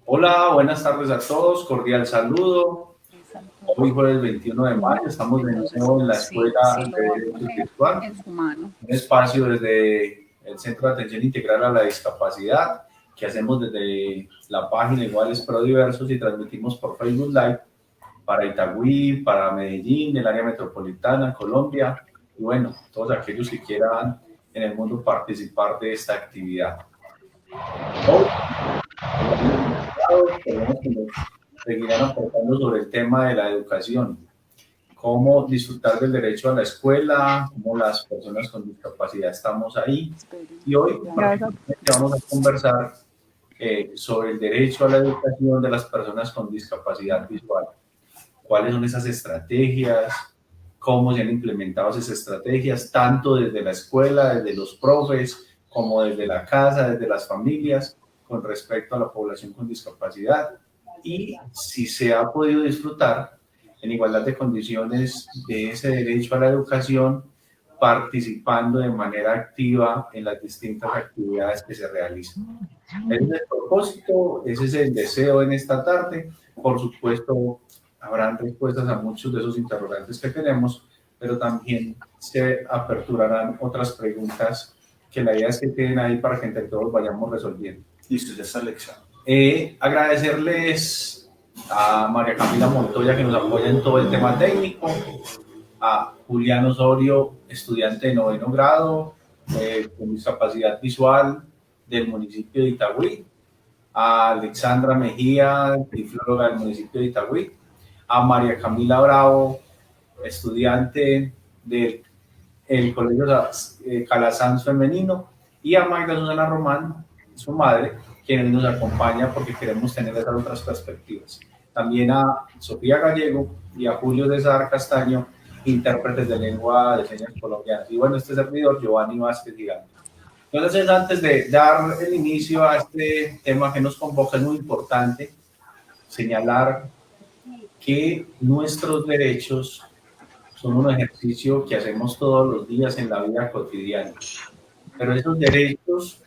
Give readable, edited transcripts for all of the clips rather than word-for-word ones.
Hola, buenas tardes a todos, cordial saludo. Hoy jueves 21 de mayo, estamos de nuevo en la Escuela de Derecho Virtual, un espacio desde el Centro de Atención Integral a la Discapacidad que hacemos desde la página Iguales Pro Diversos y transmitimos por Facebook Live para Itagüí, para Medellín, el área metropolitana, Colombia y bueno, todos aquellos que quieran en el mundo participar de esta actividad. Hoy, queremos que nos seguirán aportando sobre el tema de la educación, cómo disfrutar del derecho a la escuela, cómo las personas con discapacidad estamos ahí. Y hoy vamos a conversar sobre el derecho a la educación de las personas con discapacidad visual. ¿Cuáles son esas estrategias? ¿Cómo se han implementado esas estrategias, tanto desde la escuela, desde los profes, como desde la casa, desde las familias, con respecto a la población con discapacidad? Y si se ha podido disfrutar en igualdad de condiciones de ese derecho a la educación, participando de manera activa en las distintas actividades que se realizan. Ese es el propósito, ese es el deseo en esta tarde. Por supuesto, habrán respuestas a muchos de esos interrogantes que tenemos, pero también se aperturarán otras preguntas que la idea es que queden ahí para que entre todos vayamos resolviendo. Listo, ya está Alexa. Agradecerles a María Camila Montoya que nos apoya en todo el tema técnico, a Julián Osorio, estudiante de 9º grado con discapacidad visual del municipio de Itagüí, a Alexandra Mejía, tiflóloga del municipio de Itagüí, a María Camila Bravo, estudiante del Colegio Calasanz Femenino, y a Magda Susana Román, su madre, quien nos acompaña porque queremos tener esas otras perspectivas. También a Sofía Gallego y a Julio César Castaño, intérpretes de lengua de señas colombianas. Y bueno, este servidor, Giovanni Vázquez Gigante. Entonces, antes de dar el inicio a este tema que nos convoca, es muy importante señalar que nuestros derechos son un ejercicio que hacemos todos los días en la vida cotidiana. Pero esos derechos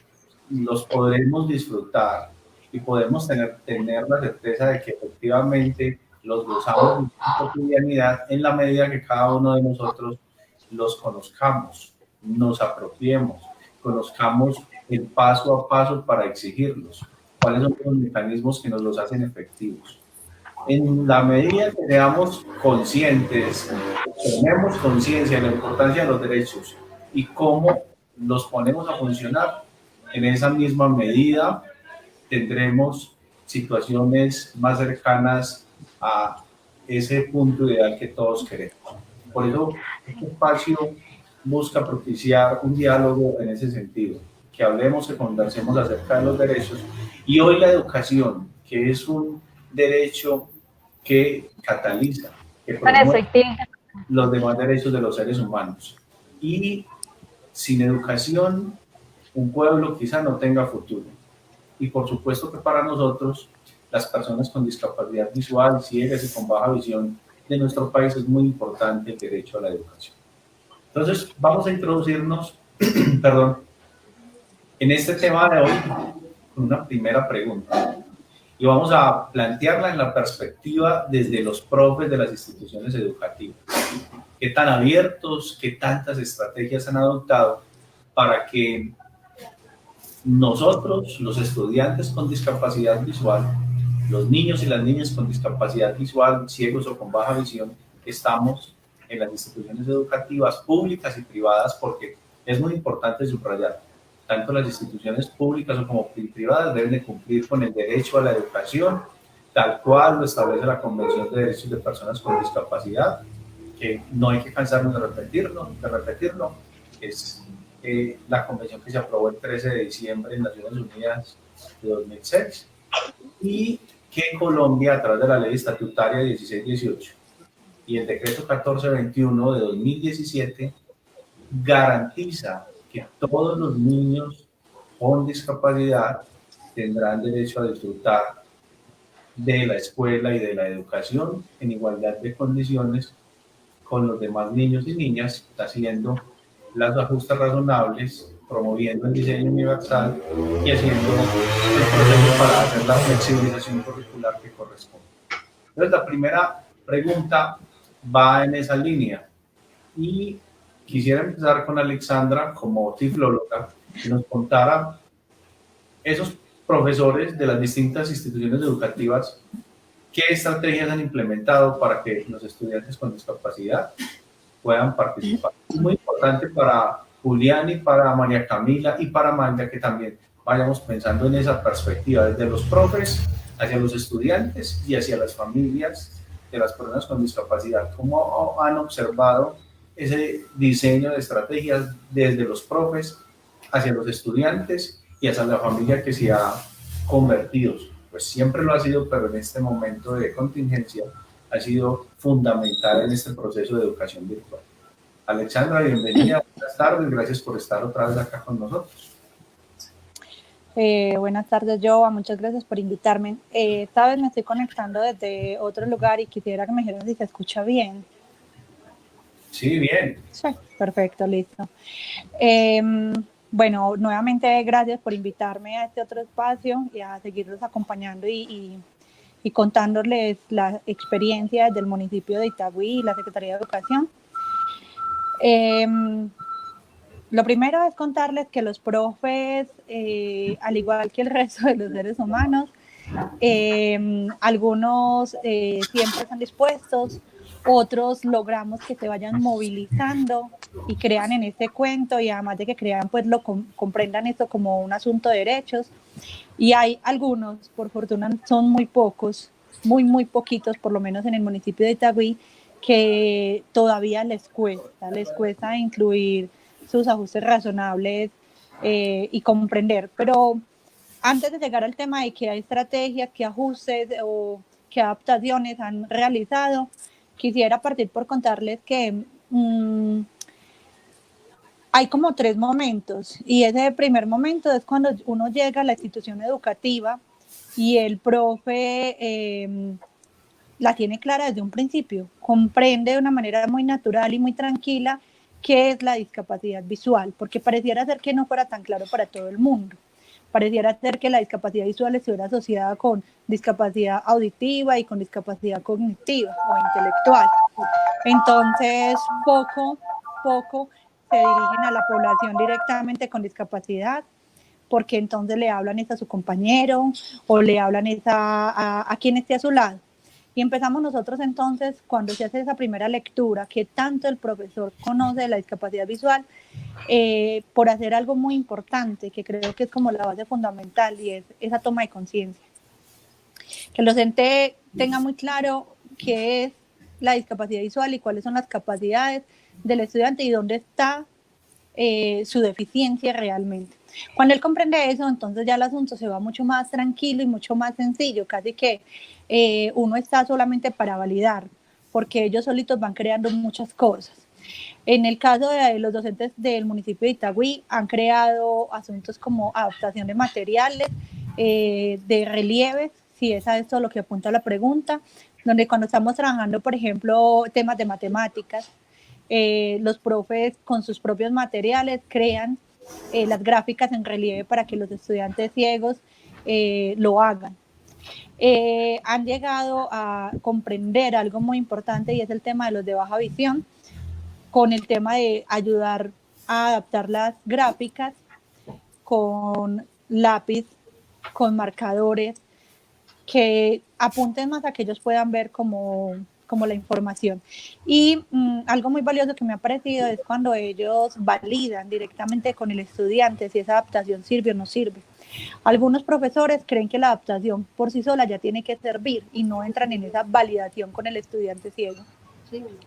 los podremos disfrutar y podemos tener la certeza de que efectivamente los gozamos en la cotidianidad en la medida que cada uno de nosotros los conozcamos, nos apropiemos, conozcamos el paso a paso para exigirlos, cuáles son los mecanismos que nos los hacen efectivos. En la medida que seamos conscientes, tenemos conciencia de la importancia de los derechos y cómo los ponemos a funcionar, en esa misma medida tendremos situaciones más cercanas a ese punto ideal que todos queremos. Por eso, este espacio busca propiciar un diálogo en ese sentido, que hablemos, que conversemos acerca de los derechos, y hoy la educación, que es un derecho que cataliza, que promueve los demás derechos de los seres humanos. Y sin educación, un pueblo quizá no tenga futuro. Y por supuesto que para nosotros, las personas con discapacidad visual, ciegas y con baja visión de nuestro país, es muy importante el derecho a la educación. Entonces, vamos a introducirnos, perdón, en este tema de hoy con una primera pregunta. Y vamos a plantearla en la perspectiva desde los profes de las instituciones educativas. ¿Qué tan abiertos, qué tantas estrategias han adoptado para que nosotros, los estudiantes con discapacidad visual, los niños y las niñas con discapacidad visual, ciegos o con baja visión, estamos en las instituciones educativas públicas y privadas? Porque es muy importante subrayar, tanto las instituciones públicas como privadas deben de cumplir con el derecho a la educación, tal cual lo establece la Convención de Derechos de Personas con Discapacidad, que no hay que cansarnos de repetirlo, es la convención que se aprobó el 13 de diciembre en Naciones Unidas de 2006, y que Colombia, a través de la ley estatutaria 1618 y el decreto 1421 de 2017, garantiza que todos los niños con discapacidad tendrán derecho a disfrutar de la escuela y de la educación en igualdad de condiciones con los demás niños y niñas, haciendo los ajustes razonables, promoviendo el diseño universal y haciendo el proceso para hacer la flexibilización curricular que corresponde. Entonces, la primera pregunta va en esa línea y quisiera empezar con Alexandra como tiflóloga, que nos contara esos profesores de las distintas instituciones educativas, ¿qué estrategias han implementado para que los estudiantes con discapacidad puedan participar? Es muy importante para Julián y para María Camila y para Maya que también vayamos pensando en esa perspectiva, desde los profes hacia los estudiantes y hacia las familias de las personas con discapacidad. ¿Cómo han observado ese diseño de estrategias desde los profes hacia los estudiantes y hacia la familia que se ha convertido? Pues siempre lo ha sido, pero en este momento de contingencia ha sido fundamental en este proceso de educación virtual. Alexandra, bienvenida, buenas tardes, gracias por estar otra vez acá con nosotros. Buenas tardes, Joa, muchas gracias por invitarme. Esta vez me estoy conectando desde otro lugar y quisiera que me dijeran si se escucha bien. Sí, bien. Sí, perfecto, listo. Bueno, nuevamente gracias por invitarme a este otro espacio y a seguirlos acompañando y contándoles la experiencia del municipio de Itagüí y la Secretaría de Educación. Lo primero es contarles que los profes, al igual que el resto de los seres humanos, algunos siempre están dispuestos, otros logramos que se vayan movilizando y crean en este cuento y además de que crean, pues comprendan esto como un asunto de derechos. Y hay algunos, por fortuna son muy pocos, muy poquitos, por lo menos en el municipio de Itagüí, que todavía les cuesta incluir sus ajustes razonables y comprender. Pero antes de llegar al tema de qué estrategias, qué ajustes o qué adaptaciones han realizado, quisiera partir por contarles que hay como 3 momentos y ese primer momento es cuando uno llega a la institución educativa y el profe la tiene clara desde un principio, comprende de una manera muy natural y muy tranquila qué es la discapacidad visual, porque pareciera ser que no fuera tan claro para todo el mundo. Pareciera ser que la discapacidad visual estuviera asociada con discapacidad auditiva y con discapacidad cognitiva o intelectual. Entonces, poco se dirigen a la población directamente con discapacidad, porque entonces le hablan a su compañero o le hablan a quien esté a su lado. Y empezamos nosotros entonces, cuando se hace esa primera lectura, que tanto el profesor conoce de la discapacidad visual, por hacer algo muy importante, que creo que es como la base fundamental, y es esa toma de conciencia. Que el docente tenga muy claro qué es la discapacidad visual y cuáles son las capacidades del estudiante y dónde está su deficiencia realmente. Cuando él comprende eso, entonces ya el asunto se va mucho más tranquilo y mucho más sencillo, casi que uno está solamente para validar, porque ellos solitos van creando muchas cosas. En el caso de los docentes del municipio de Itagüí, han creado asuntos como adaptación de materiales, de relieves, si es a esto lo que apunta la pregunta, donde cuando estamos trabajando, por ejemplo, temas de matemáticas, los profes con sus propios materiales crean las gráficas en relieve para que los estudiantes ciegos lo hagan. Han llegado a comprender algo muy importante y es el tema de los de baja visión, con el tema de ayudar a adaptar las gráficas con lápiz, con marcadores, que apunten más a que ellos puedan ver como la información. Y algo muy valioso que me ha parecido es cuando ellos validan directamente con el estudiante si esa adaptación sirve o no sirve. Algunos profesores creen que la adaptación por sí sola ya tiene que servir y no entran en esa validación con el estudiante ciego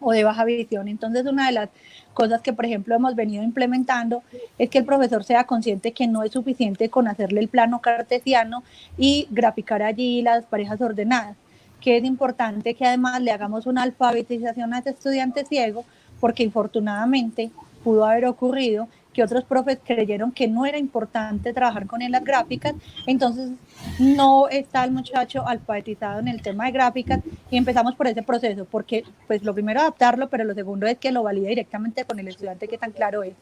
o de baja visión. Entonces, una de las cosas que, por ejemplo, hemos venido implementando es que el profesor sea consciente que no es suficiente con hacerle el plano cartesiano y graficar allí las parejas ordenadas, que es importante que además le hagamos una alfabetización a ese estudiante ciego, porque infortunadamente pudo haber ocurrido que otros profes creyeron que no era importante trabajar con él las gráficas, entonces no está el muchacho alfabetizado en el tema de gráficas y empezamos por ese proceso, porque pues lo primero adaptarlo, pero lo segundo es que lo valide directamente con el estudiante que tan claro es.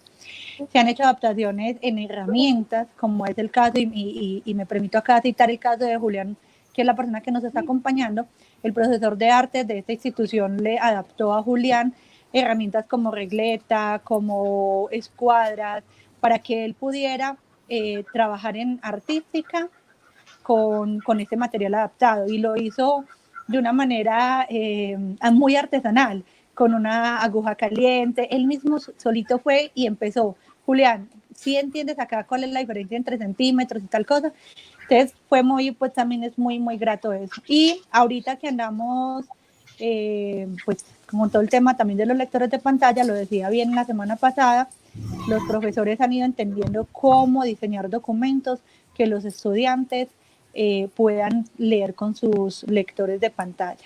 Se han hecho adaptaciones en herramientas, como es el caso, y me permito acá citar el caso de Julián, que es la persona que nos está acompañando. El profesor de artes de esta institución le adaptó a Julián herramientas como regleta, como escuadras, para que él pudiera trabajar en artística con este material adaptado. Y lo hizo de una manera muy artesanal, con una aguja caliente. Él mismo solito fue y empezó. Julián, ¿sí entiendes acá cuál es la diferencia entre centímetros y tal cosa? Entonces fue muy, pues también es muy, muy grato eso. Y ahorita que andamos, pues con todo el tema también de los lectores de pantalla, lo decía bien la semana pasada, los profesores han ido entendiendo cómo diseñar documentos que los estudiantes puedan leer con sus lectores de pantalla.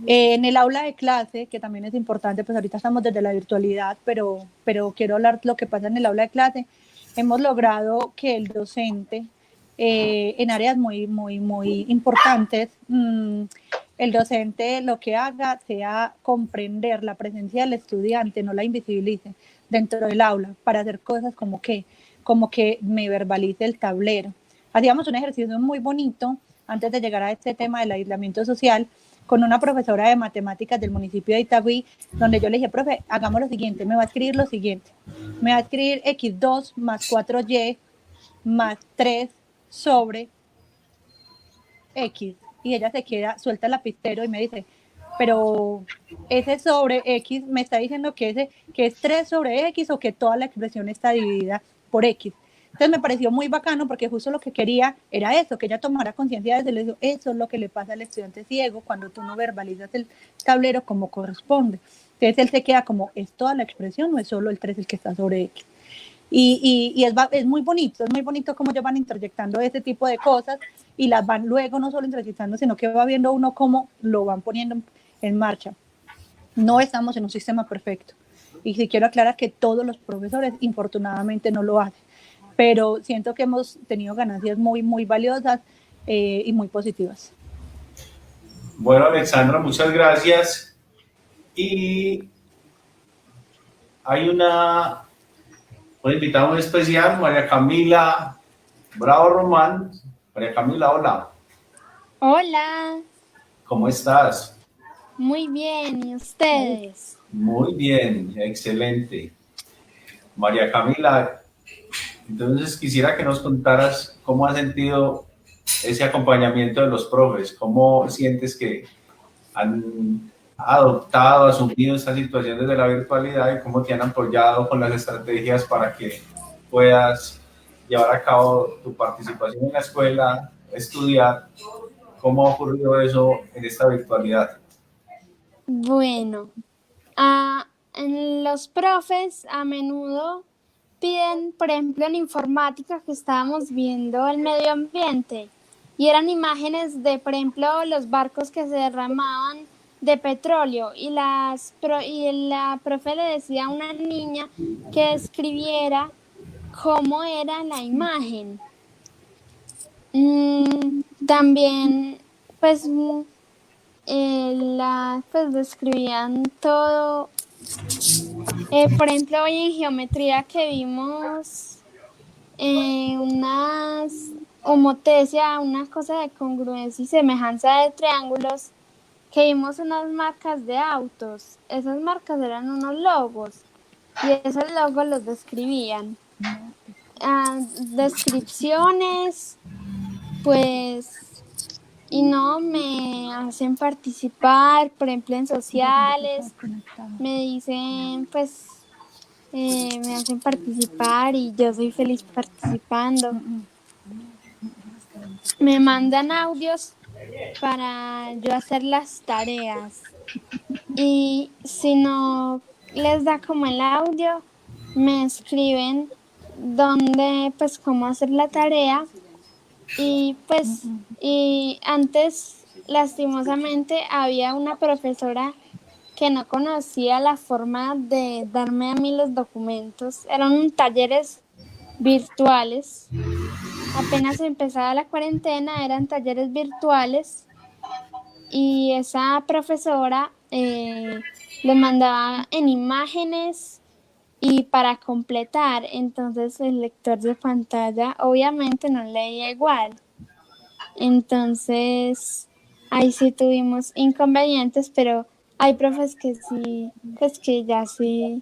En el aula de clase, que también es importante, pues ahorita estamos desde la virtualidad, pero quiero hablar lo que pasa en el aula de clase. Hemos logrado que el docente, en áreas muy, muy, muy importantes, el docente lo que haga sea comprender la presencia del estudiante, no la invisibilice dentro del aula, para hacer cosas como que me verbalice el tablero. Hacíamos un ejercicio muy bonito antes de llegar a este tema del aislamiento social, con una profesora de matemáticas del municipio de Itagüí, donde yo le dije, profe, hagamos lo siguiente, me va a escribir lo siguiente, me va a escribir x2 más 4y más 3 sobre x, y ella se queda, suelta el lapicero y me dice, pero ese sobre x me está diciendo que es 3 sobre x o que toda la expresión está dividida por x. Entonces me pareció muy bacano porque justo lo que quería era eso, que ella tomara conciencia de eso. Eso es lo que le pasa al estudiante ciego cuando tú no verbalizas el tablero como corresponde. Entonces él se queda como, ¿es toda la expresión o es solo el 3 el que está sobre X? Y es muy bonito cómo ellos van interjectando ese tipo de cosas y las van luego no solo interjectando, sino que va viendo uno cómo lo van poniendo en marcha. No estamos en un sistema perfecto. Y sí quiero aclarar que todos los profesores, infortunadamente, no lo hacen. Pero siento que hemos tenido ganancias muy, muy valiosas y muy positivas. Bueno, Alexandra, muchas gracias. Y hay una invitada muy especial, María Camila Bravo Román. María Camila, hola. Hola, ¿Cómo estás? muy bien, ¿y ustedes? Muy bien, excelente. María Camila, entonces quisiera que nos contaras cómo has sentido ese acompañamiento de los profes, cómo sientes que han adoptado, asumido esta situación desde la virtualidad y cómo te han apoyado con las estrategias para que puedas llevar a cabo tu participación en la escuela, estudiar. ¿Cómo ha ocurrido eso en esta virtualidad? Bueno, en los profes a menudo piden, por ejemplo, en informática que estábamos viendo el medio ambiente y eran imágenes de, por ejemplo, los barcos que se derramaban de petróleo y la profe le decía a una niña que describiera cómo era la imagen. También, pues, pues describían todo. Por ejemplo, hoy en geometría que vimos unas homotesia, una cosa de congruencia y semejanza de triángulos, que vimos unas marcas de autos. Esas marcas eran unos logos y esos logos los describían. Descripciones, pues, y no me hacen participar, por ejemplo, en sociales, me dicen, pues, me hacen participar y yo soy feliz participando. Me mandan audios para yo hacer las tareas y si no les da como el audio, me escriben dónde, pues, cómo hacer la tarea. Y pues, y antes, lastimosamente, había una profesora que no conocía la forma de darme a mí los documentos. Eran talleres virtuales. Apenas empezaba la cuarentena, eran talleres virtuales y esa profesora los mandaba en imágenes y para completar. Entonces el lector de pantalla obviamente no leía igual. Entonces ahí sí tuvimos inconvenientes, pero hay profes que sí, pues que ya sí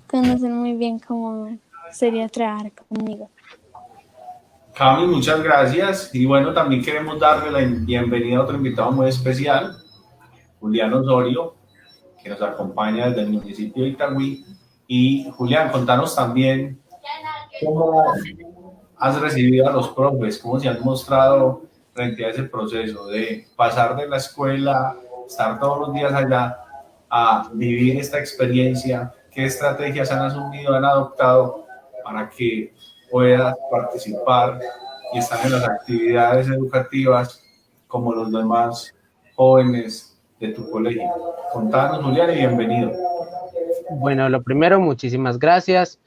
conocen muy bien cómo sería trabajar conmigo. Cami, muchas gracias. Y bueno, también queremos darle la bienvenida a otro invitado muy especial, Julián Osorio, que nos acompaña desde el municipio de Itagüí. Y Julián, contanos también cómo has recibido a los profes, cómo se han mostrado frente a ese proceso de pasar de la escuela, estar todos los días allá, a vivir esta experiencia, qué estrategias han asumido, han adoptado para que puedas participar y estar en las actividades educativas como los demás jóvenes de tu colegio. Contanos, Julián, y bienvenido. Bueno, lo primero, muchísimas gracias.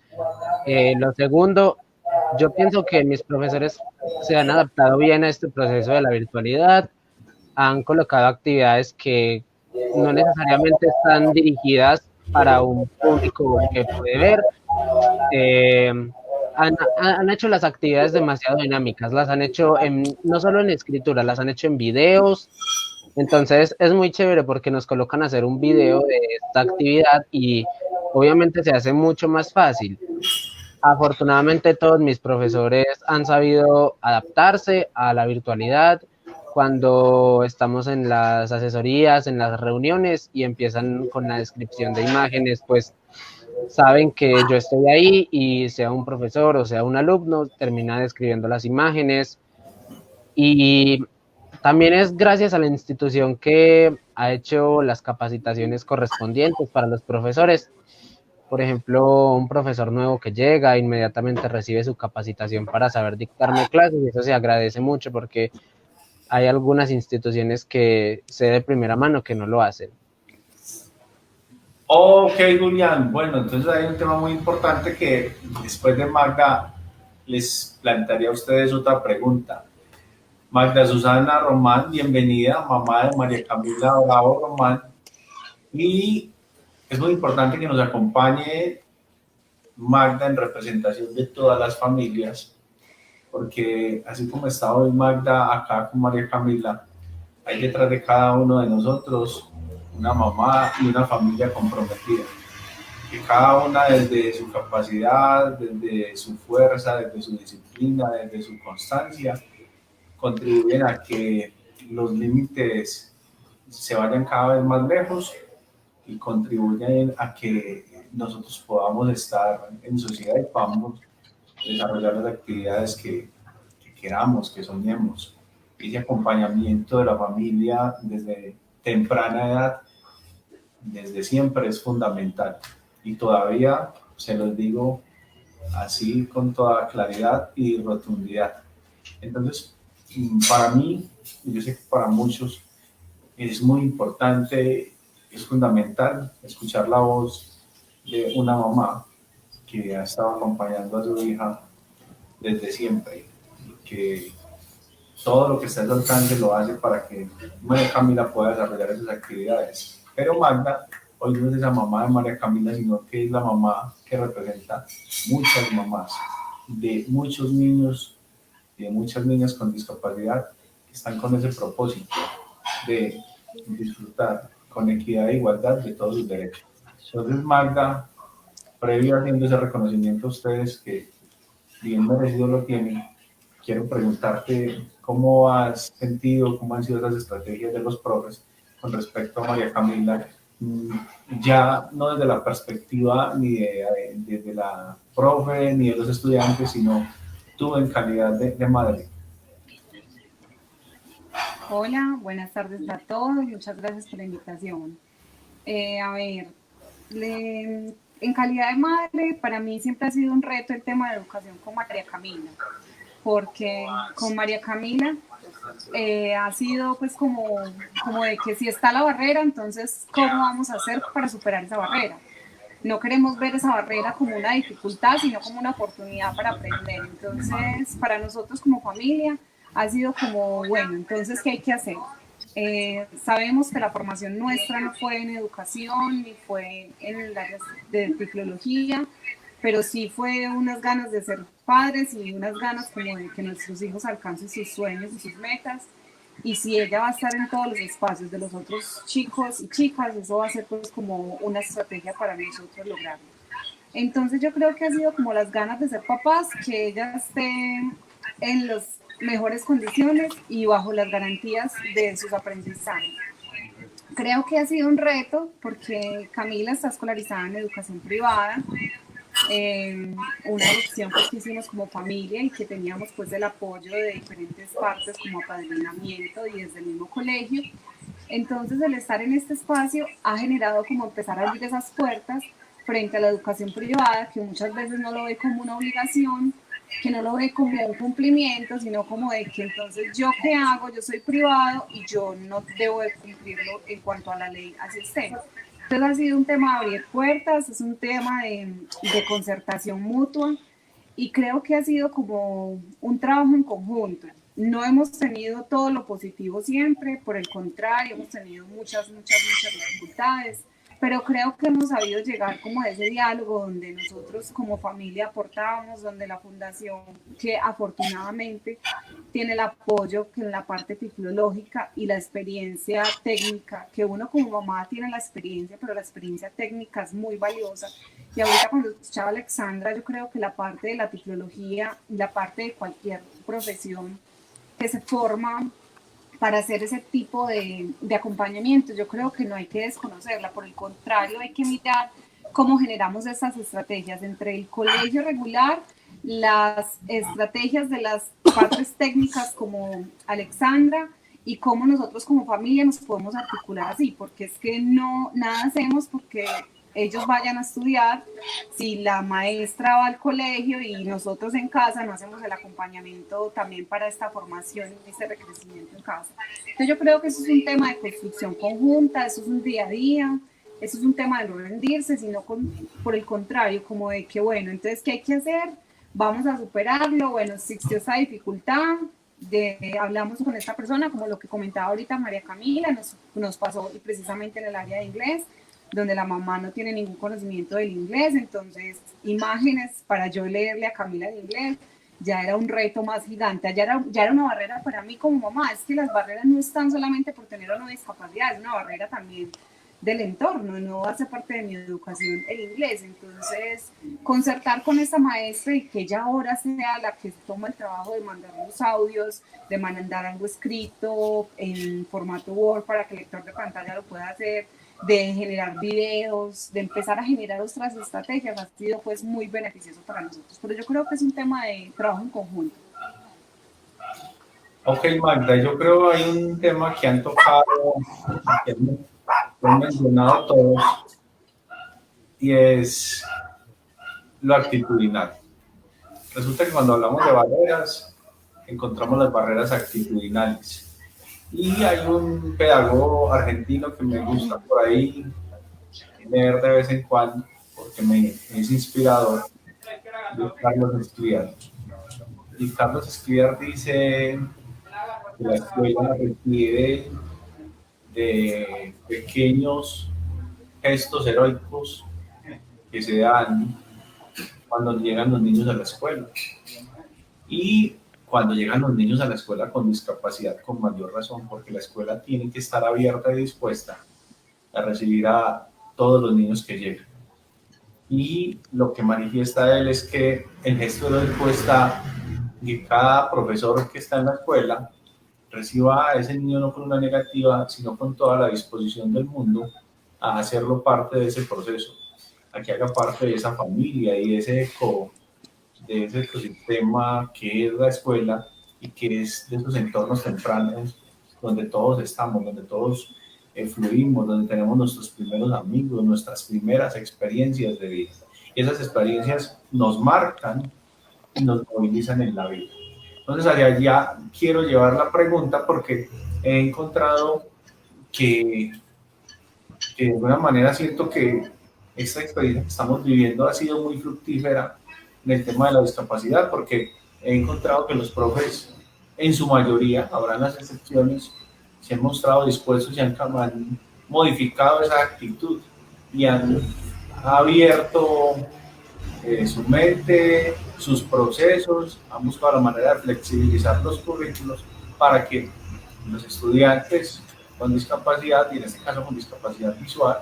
Lo segundo, yo pienso que mis profesores se han adaptado bien a este proceso de la virtualidad, han colocado actividades que no necesariamente están dirigidas para un público que puede ver. Eh, han hecho las actividades demasiado dinámicas, las han hecho no solo en escritura, las han hecho en videos. Entonces es muy chévere porque nos colocan a hacer un video de esta actividad y obviamente se hace mucho más fácil. Afortunadamente todos mis profesores han sabido adaptarse a la virtualidad cuando estamos en las asesorías, en las reuniones y empiezan con la descripción de imágenes, pues saben que yo estoy ahí y sea un profesor o sea un alumno, termina describiendo las imágenes y también es gracias a la institución que ha hecho las capacitaciones correspondientes para los profesores. Por ejemplo, un profesor nuevo que llega inmediatamente recibe su capacitación para saber dictarme clases y eso se agradece mucho porque hay algunas instituciones que sé de primera mano que no lo hacen. Ok, Julián. Bueno, entonces hay un tema muy importante que después de Magda les plantearía a ustedes otra pregunta. Magda Susana Román, bienvenida, mamá de María Camila Bravo Román. Y es muy importante que nos acompañe Magda en representación de todas las familias, porque así como está hoy Magda acá con María Camila, hay detrás de cada uno de nosotros una mamá y una familia comprometida, que cada una desde su capacidad, desde su fuerza, desde su disciplina, desde su constancia, contribuyen a que los límites se vayan cada vez más lejos y contribuyen a que nosotros podamos estar en sociedad y podamos desarrollar las actividades que queramos, que soñemos. Ese acompañamiento de la familia desde temprana edad, desde siempre es fundamental. Y todavía se los digo así con toda claridad y rotundidad. Entonces, para mí, y yo sé que para muchos, es muy importante, es fundamental escuchar la voz de una mamá que ha estado acompañando a su hija desde siempre, que todo lo que está a su alcance lo hace para que María Camila pueda desarrollar esas actividades. Pero Magda hoy no es esa mamá de María Camila, sino que es la mamá que representa muchas mamás de muchos niños y de muchas niñas con discapacidad que están con ese propósito de disfrutar con equidad e igualdad de todos sus derechos. Entonces, Magda, previo haciendo ese reconocimiento a ustedes que bien merecido lo tienen, quiero preguntarte cómo has sentido, cómo han sido las estrategias de los profes con respecto a María Camila, ya no desde la perspectiva ni de la profe ni de los estudiantes, sino tú en calidad de madre. Hola, buenas tardes a todos, muchas gracias por la invitación. A ver, en calidad de madre, para mí siempre ha sido un reto el tema de educación con María Camila, porque con María Camila ha sido pues como de que si está la barrera, entonces ¿cómo vamos a hacer para superar esa barrera? No queremos ver esa barrera como una dificultad, sino como una oportunidad para aprender. Entonces, para nosotros como familia ha sido como, bueno, entonces, ¿qué hay que hacer? Sabemos que la formación nuestra no fue en educación ni fue en el área de tecnología, pero sí fue unas ganas de ser padres y unas ganas como de que nuestros hijos alcancen sus sueños y sus metas. Y si ella va a estar en todos los espacios de los otros chicos y chicas, eso va a ser pues como una estrategia para nosotros lograrlo. Entonces yo creo que ha sido como las ganas de ser papás, que ella esté en las mejores condiciones y bajo las garantías de sus aprendizajes. Creo que ha sido un reto porque Camila está escolarizada en educación privada, una elección pues, que hicimos como familia y que teníamos pues el apoyo de diferentes partes como apadrinamiento y desde el mismo colegio. Entonces el estar en este espacio ha generado como empezar a abrir esas puertas frente a la educación privada, que muchas veces no lo ve como una obligación, que no lo ve como un cumplimiento, sino como de que entonces yo qué hago, yo soy privado y yo no debo de cumplirlo en cuanto a la ley asistente. Entonces ha sido un tema de abrir puertas, es un tema de concertación mutua y creo que ha sido como un trabajo en conjunto. No hemos tenido todo lo positivo siempre, por el contrario, hemos tenido muchas dificultades, pero creo que hemos sabido llegar como a ese diálogo donde nosotros como familia aportamos, donde la fundación, que afortunadamente tiene el apoyo que en la parte tecnológica y la experiencia técnica, que uno como mamá tiene la experiencia, pero la experiencia técnica es muy valiosa. Y ahorita cuando escuchaba a Alexandra, yo creo que la parte de la tecnología y la parte de cualquier profesión que se forma para hacer ese tipo de acompañamiento, yo creo que no hay que desconocerla, por el contrario, hay que mirar cómo generamos esas estrategias entre el colegio regular, las estrategias de las partes técnicas como Alexandra y cómo nosotros como familia nos podemos articular así, porque es que no, nada hacemos porque ellos vayan a estudiar, si la maestra va al colegio y nosotros en casa no hacemos el acompañamiento también para esta formación y este recrecimiento en casa. Entonces yo creo que eso es un tema de construcción conjunta, eso es un día a día, eso es un tema de no rendirse, sino por el contrario, como de que bueno, entonces ¿qué hay que hacer? Vamos a superarlo, bueno, existió esa dificultad, hablamos con esta persona, como lo que comentaba ahorita María Camila, nos pasó precisamente en el área de inglés, donde la mamá no tiene ningún conocimiento del inglés, entonces imágenes para yo leerle a Camila en inglés ya era un reto más gigante, ya era una barrera para mí como mamá. Es que las barreras no están solamente por tener o no discapacidad, es una barrera también del entorno, no hace parte de mi educación el inglés. Entonces, concertar con esta maestra y que ella ahora sea la que toma el trabajo de mandar los audios, de mandar algo escrito en formato Word para que el lector de pantalla lo pueda hacer, de generar videos, de empezar a generar otras estrategias, ha sido pues muy beneficioso para nosotros. Pero yo creo que es un tema de trabajo en conjunto. Ok, Magda, yo creo que hay un tema que han tocado, que han mencionado todos, y es lo actitudinal. Resulta que cuando hablamos de barreras, encontramos las barreras actitudinales. Y hay un pedagogo argentino que me gusta por ahí leer de vez en cuando, porque es inspirador, de Carlos Escliar. Y Carlos Escliar dice que la escuela requiere de pequeños gestos heroicos que se dan cuando llegan los niños a la escuela. Y cuando llegan los niños a la escuela con discapacidad, con mayor razón, porque la escuela tiene que estar abierta y dispuesta a recibir a todos los niños que llegan. Y lo que manifiesta él es que el gesto heroico está que cada profesor que está en la escuela reciba a ese niño no con una negativa, sino con toda la disposición del mundo a hacerlo parte de ese proceso, a que haga parte de esa familia y de ese ecosistema que es la escuela y que es de esos entornos tempranos donde todos estamos, donde todos fluimos, donde tenemos nuestros primeros amigos, nuestras primeras experiencias de vida. Y esas experiencias nos marcan y nos movilizan en la vida. Entonces, hacia allá quiero llevar la pregunta porque he encontrado que de alguna manera siento que esta experiencia que estamos viviendo ha sido muy fructífera en el tema de la discapacidad, porque he encontrado que los profes, en su mayoría, habrán las excepciones, se han mostrado dispuestos y han modificado esa actitud y han abierto su mente, sus procesos, han buscado la manera de flexibilizar los currículos para que los estudiantes con discapacidad, y en este caso con discapacidad visual,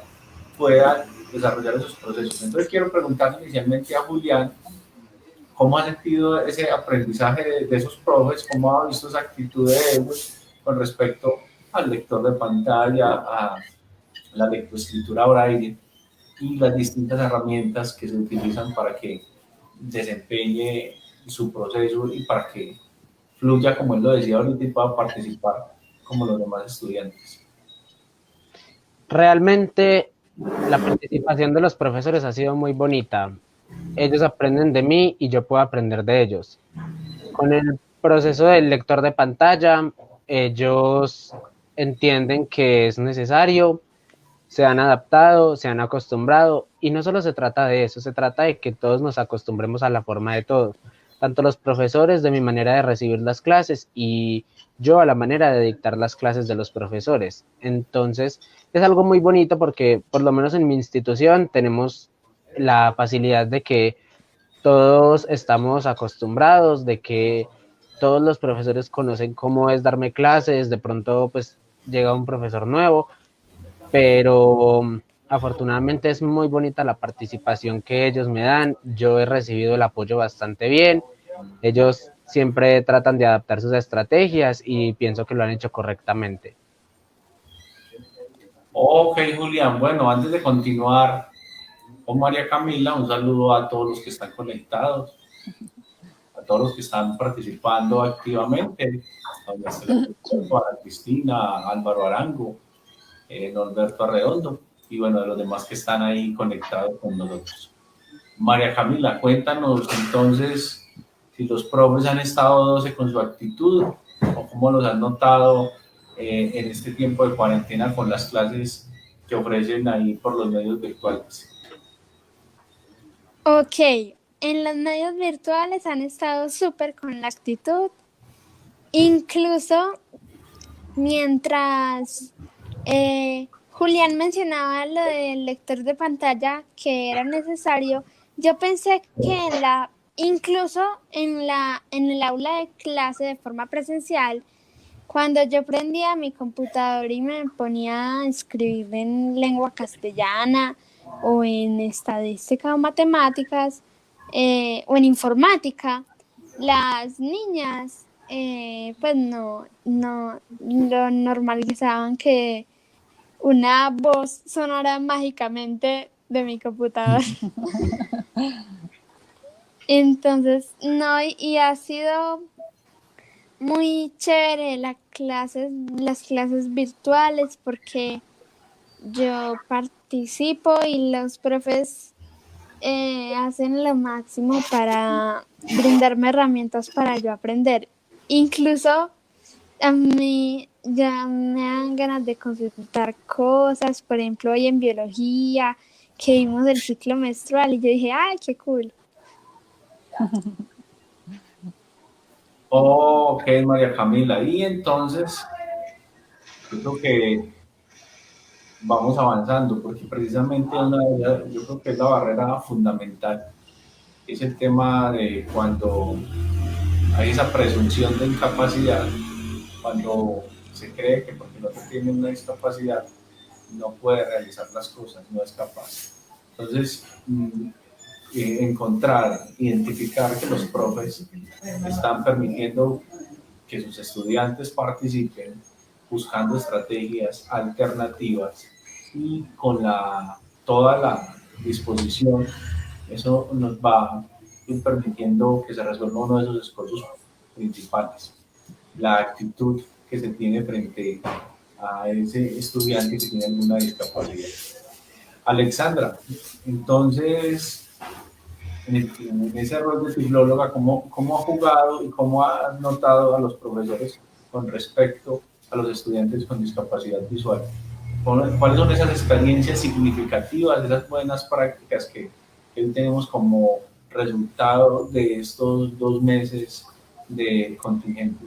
puedan desarrollar esos procesos. Entonces quiero preguntar inicialmente a Julián, ¿cómo ha sentido ese aprendizaje de esos profes? ¿Cómo ha visto esa actitud de ellos con respecto al lector de pantalla, a la lectoescritura braille y las distintas herramientas que se utilizan para que desempeñe su proceso y para que fluya, como él lo decía ahorita, y pueda participar como los demás estudiantes? Realmente la participación de los profesores ha sido muy bonita. Ellos aprenden de mí y yo puedo aprender de ellos. Con el proceso del lector de pantalla, ellos entienden que es necesario, se han adaptado, se han acostumbrado, y no solo se trata de eso, se trata de que todos nos acostumbremos a la forma de todos, tanto los profesores de mi manera de recibir las clases y yo a la manera de dictar las clases de los profesores. Entonces es algo muy bonito porque por lo menos en mi institución tenemos la facilidad de que todos estamos acostumbrados, de que todos los profesores conocen cómo es darme clases, de pronto pues llega un profesor nuevo, pero afortunadamente es muy bonita la participación que ellos me dan. Yo he recibido el apoyo bastante bien. Ellos siempre tratan de adaptar sus estrategias y pienso que lo han hecho correctamente. Ok, Julián. Bueno, antes de continuar con María Camila, un saludo a todos los que están conectados, a todos los que están participando activamente, a Cristina, a Álvaro Arango, Norberto Arredondo, y bueno, de los demás que están ahí conectados con nosotros. María Camila, cuéntanos entonces si los profes han estado 12 con su actitud o cómo los han notado en este tiempo de cuarentena con las clases que ofrecen ahí por los medios virtuales. Ok, en los medios virtuales han estado súper con la actitud, incluso mientras Julián mencionaba lo del lector de pantalla que era necesario, yo pensé que incluso en el aula de clase de forma presencial, cuando yo prendía mi computador y me ponía a escribir en lengua castellana o en estadística o matemáticas o en informática, las niñas pues no lo normalizaban que una voz sonara mágicamente de mi computador. Entonces, no, y ha sido muy chévere las clases virtuales porque yo participo y los profes hacen lo máximo para brindarme herramientas para yo aprender. Incluso a mí ya me dan ganas de consultar cosas, por ejemplo, hoy en biología, que vimos el ciclo menstrual y yo dije, ¡ay, qué cool! Ok, María Camila, y entonces yo creo que vamos avanzando porque precisamente yo creo que es la barrera fundamental, es el tema de cuando hay esa presunción de incapacidad, cuando se cree que porque el otro tiene una discapacidad no puede realizar las cosas, no es capaz. Entonces, encontrar, identificar que los profes están permitiendo que sus estudiantes participen buscando estrategias alternativas y con toda la disposición, eso nos va a ir permitiendo que se resuelva uno de esos escollos principales, la actitud que se tiene frente a ese estudiante que tiene alguna discapacidad. Alexandra, entonces, en ese rol de filóloga, cómo ha jugado y cómo ha notado a los profesores con respecto a los estudiantes con discapacidad visual. ¿Cuáles son esas experiencias significativas, esas buenas prácticas que hoy tenemos como resultado de estos 2 meses de contingente?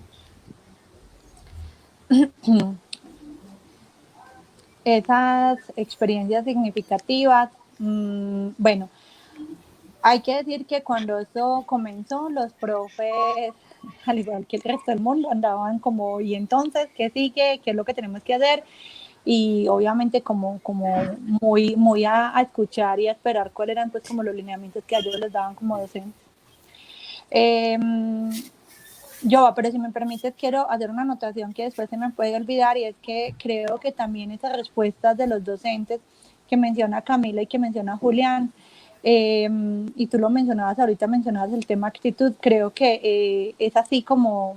Esas experiencias significativas, bueno, hay que decir que cuando eso comenzó, los profes, al igual que el resto del mundo, andaban como, ¿y entonces qué sigue? ¿Qué es lo que tenemos que hacer? Y obviamente como muy a escuchar y a esperar cuáles eran pues como los lineamientos que a ellos les daban como docentes. Pero si me permites, quiero hacer una anotación que después se me puede olvidar, y es que creo que también esas respuestas de los docentes que menciona Camila y que menciona Julián, y tú lo mencionabas ahorita, mencionabas el tema actitud, creo que es así como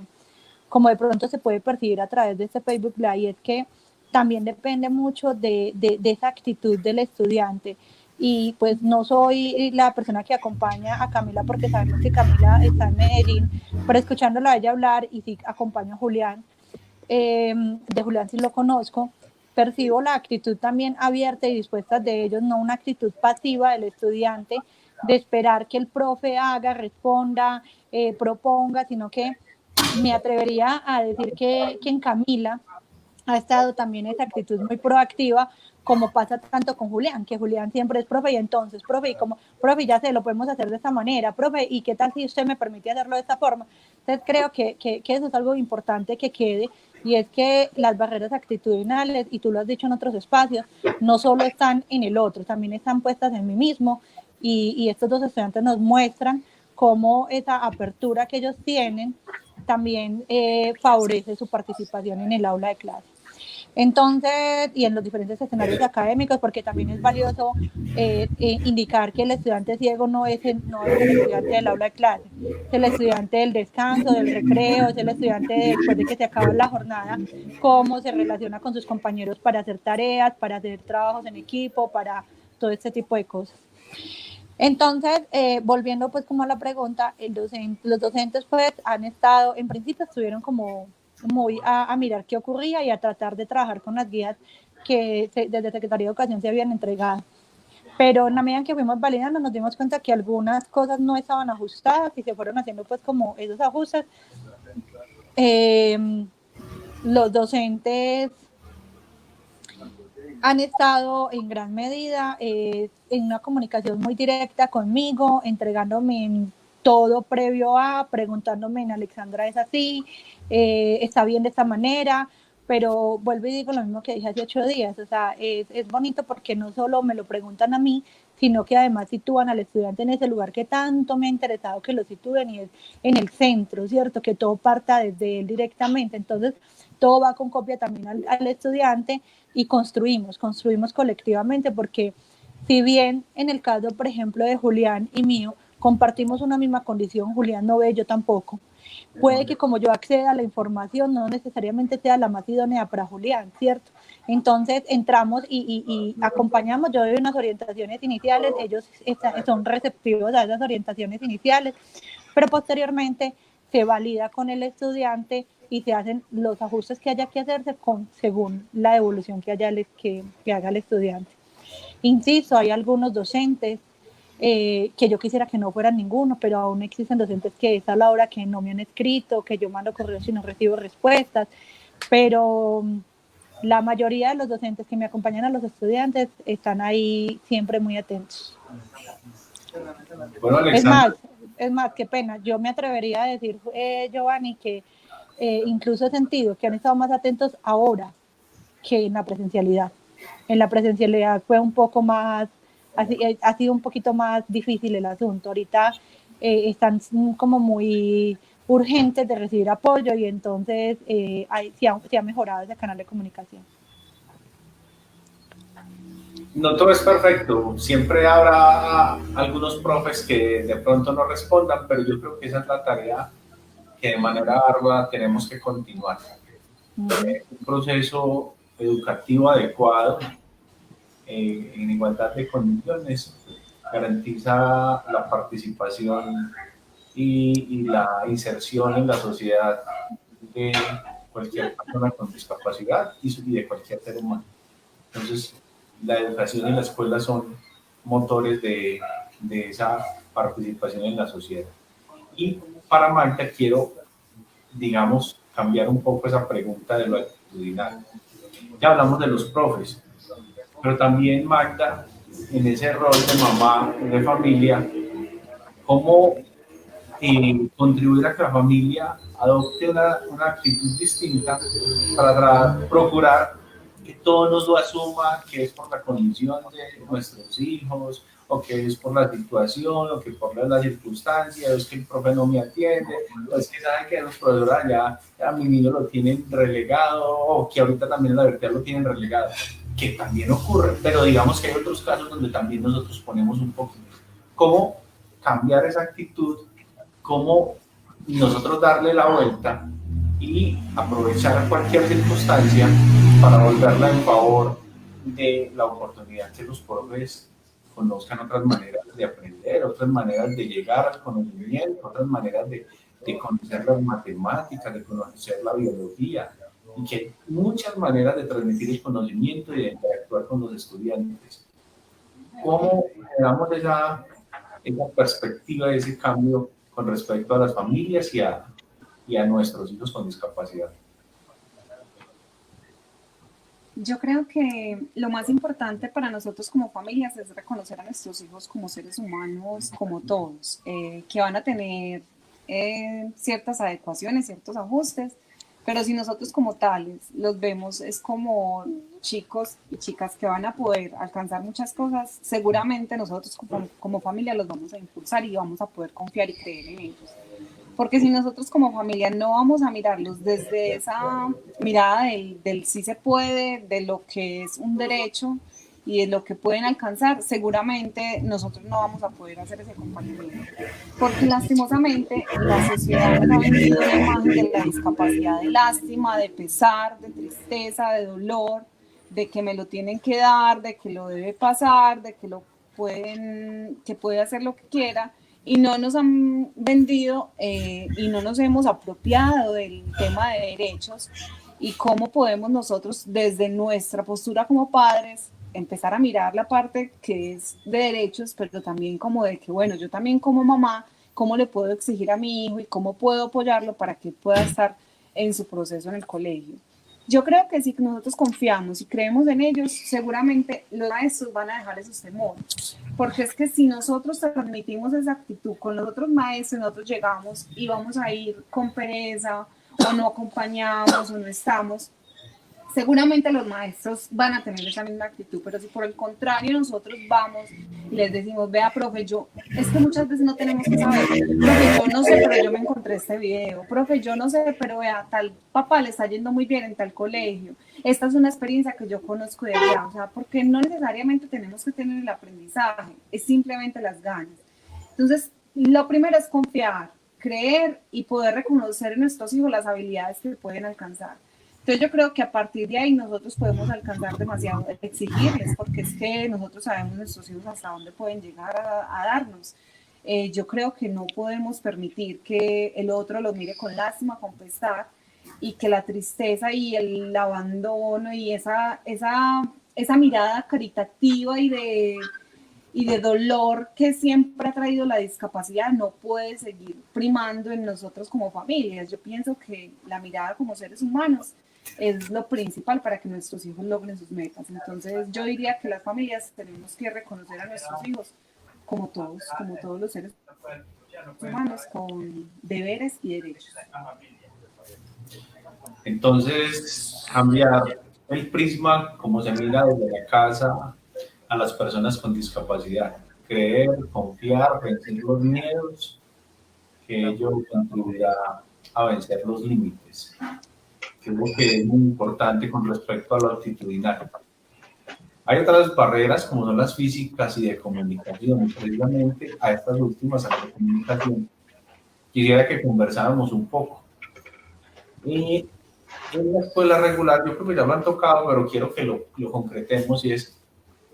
de pronto se puede percibir a través de este Facebook Live, y es que también depende mucho de esa actitud del estudiante. Y pues no soy la persona que acompaña a Camila, porque sabemos que Camila está en Medellín, pero escuchándola a ella hablar, y sí acompaño a Julián, de Julián sí lo conozco, percibo la actitud también abierta y dispuesta de ellos, no una actitud pasiva del estudiante, de esperar que el profe haga, responda, proponga, sino que me atrevería a decir que en Camila ha estado también esa actitud muy proactiva, como pasa tanto con Julián, que Julián siempre es profe, y entonces, profe, y como, profe, ya sé, lo podemos hacer de esta manera, profe, y qué tal si usted me permite hacerlo de esta forma. Entonces creo que eso es algo importante que quede, y es que las barreras actitudinales, y tú lo has dicho en otros espacios, no solo están en el otro, también están puestas en mí mismo, y estos dos estudiantes nos muestran cómo esa apertura que ellos tienen también favorece su participación en el aula de clase. Entonces, y en los diferentes escenarios académicos, porque también es valioso indicar que el estudiante ciego no es el estudiante del aula de clase, es el estudiante del descanso, del recreo, es el estudiante después de que se acaba la jornada, cómo se relaciona con sus compañeros para hacer tareas, para hacer trabajos en equipo, para todo este tipo de cosas. Entonces, volviendo pues como a la pregunta, los docentes pues han estado, en principio estuvieron como muy a mirar qué ocurría y a tratar de trabajar con las guías que desde Secretaría de Educación se habían entregado. Pero en la medida en que fuimos validando, nos dimos cuenta que algunas cosas no estaban ajustadas y se fueron haciendo pues como esos ajustes. Los docentes han estado en gran medida en una comunicación muy directa conmigo, entregándome en todo previo a, preguntándome en Alexandra, ¿es así? ¿Está bien de esta manera? Pero vuelvo y digo lo mismo que dije hace 8 días, o sea, es bonito porque no solo me lo preguntan a mí, sino que además sitúan al estudiante en ese lugar que tanto me ha interesado que lo sitúen, y es en el centro, ¿cierto? Que todo parta desde él directamente, entonces todo va con copia también al estudiante, y construimos colectivamente, porque si bien en el caso, por ejemplo, de Julián y mío, compartimos una misma condición, Julián no ve, yo tampoco, puede que como yo acceda a la información no necesariamente sea la más idónea para Julián, ¿cierto? Entonces entramos y acompañamos, yo doy unas orientaciones iniciales, ellos son receptivos a esas orientaciones iniciales, pero posteriormente se valida con el estudiante y se hacen los ajustes que haya que hacerse según la evolución que haga el estudiante. Insisto, hay algunos docentes que yo quisiera que no fueran ninguno, pero aún existen docentes que es a la hora que no me han escrito, que yo mando correos y no recibo respuestas, pero la mayoría de los docentes que me acompañan a los estudiantes están ahí siempre muy atentos. Bueno, es más, qué pena, yo me atrevería a decir, Giovanni, que incluso he sentido que han estado más atentos ahora que en la presencialidad. En la presencialidad fue un poco más, ha sido un poquito más difícil el asunto. Ahorita están como muy urgentes de recibir apoyo, y entonces se ha mejorado ese canal de comunicación. No todo es perfecto, siempre habrá algunos profes que de pronto no respondan, pero yo creo que esa es la tarea que de manera ardua tenemos que continuar. Un proceso educativo adecuado, en igualdad de condiciones, garantiza la participación y la inserción en la sociedad de cualquier persona con discapacidad y de cualquier ser humano. Entonces, la educación y la escuela son motores de esa participación en la sociedad. Y para Magda quiero, digamos, cambiar un poco esa pregunta de lo actitudinal. Ya hablamos de los profes, pero también Magda, en ese rol de mamá, de familia, ¿cómo contribuir a que la familia adopte una actitud distinta para procurar que todos nos lo asuman, que es por la condición de nuestros hijos, o que es por la situación, o que por la circunstancia, o es que el profe no me atiende, o es que saben que los profesores ya a mi niño lo tienen relegado, o que ahorita también en la verdad lo tienen relegado, que también ocurre, pero digamos que hay otros casos donde también nosotros ponemos un poquito. ¿Cómo cambiar esa actitud? ¿Cómo nosotros darle la vuelta y aprovechar cualquier circunstancia para volverla en favor de la oportunidad que los profes conozcan otras maneras de aprender, otras maneras de llegar al conocimiento, otras maneras de conocer las matemáticas, de conocer la biología, y que hay muchas maneras de transmitir el conocimiento y de interactuar con los estudiantes? ¿Cómo damos esa perspectiva, ese cambio con respecto a las familias y a nuestros hijos con discapacidad? Yo creo que lo más importante para nosotros como familias es reconocer a nuestros hijos como seres humanos, como todos, que van a tener ciertas adecuaciones, ciertos ajustes, pero si nosotros como tales los vemos es como chicos y chicas que van a poder alcanzar muchas cosas, seguramente nosotros como familia los vamos a impulsar y vamos a poder confiar y creer en ellos. Porque si nosotros como familia no vamos a mirarlos desde esa mirada del sí se puede, de lo que es un derecho y de lo que pueden alcanzar, seguramente nosotros no vamos a poder hacer ese acompañamiento. Porque lastimosamente la sociedad nos ha vendido una imagen de la discapacidad de lástima, de pesar, de tristeza, de dolor, de que me lo tienen que dar, de que lo debe pasar, de que que puede hacer lo que quiera, y no nos han vendido y no nos hemos apropiado del tema de derechos y cómo podemos nosotros desde nuestra postura como padres empezar a mirar la parte que es de derechos, pero también como de que, bueno, yo también como mamá, cómo le puedo exigir a mi hijo y cómo puedo apoyarlo para que pueda estar en su proceso en el colegio. Yo creo que si nosotros confiamos y creemos en ellos, seguramente los maestros van a dejar esos temores. Porque es que si nosotros transmitimos esa actitud con los otros maestros, nosotros llegamos y vamos a ir con pereza, o no acompañamos, o no estamos, seguramente los maestros van a tener esa misma actitud, pero si por el contrario nosotros vamos y les decimos, vea, profe, es que muchas veces no tenemos que saber, profe, yo no sé, pero yo me encontré este video, profe, yo no sé, pero vea, tal papá le está yendo muy bien en tal colegio, esta es una experiencia que yo conozco de allá, o sea, porque no necesariamente tenemos que tener el aprendizaje, es simplemente las ganas. Entonces, lo primero es confiar, creer y poder reconocer en nuestros hijos las habilidades que pueden alcanzar. Entonces yo creo que a partir de ahí nosotros podemos alcanzar demasiado, exigirles, porque es que nosotros sabemos nuestros hijos hasta dónde pueden llegar a darnos. Yo creo que no podemos permitir que el otro lo mire con lástima, con pesar, y que la tristeza y el abandono y esa mirada caritativa y de dolor que siempre ha traído la discapacidad no puede seguir primando en nosotros como familias. Yo pienso que la mirada como seres humanos es lo principal para que nuestros hijos logren sus metas. Entonces yo diría que las familias tenemos que reconocer a nuestros hijos como todos los seres humanos, con deberes y derechos. Entonces, cambiar el prisma como se mira desde la casa a las personas con discapacidad. Creer, confiar, vencer los miedos, que ello contribuirá a vencer los límites, que es lo que es muy importante con respecto a lo actitudinal. Hay otras barreras como son las físicas y de comunicación, y precisamente a estas últimas, a la de comunicación, quisiera que conversáramos un poco. Y en la escuela regular, yo creo que ya lo han tocado, pero quiero que lo concretemos, y es,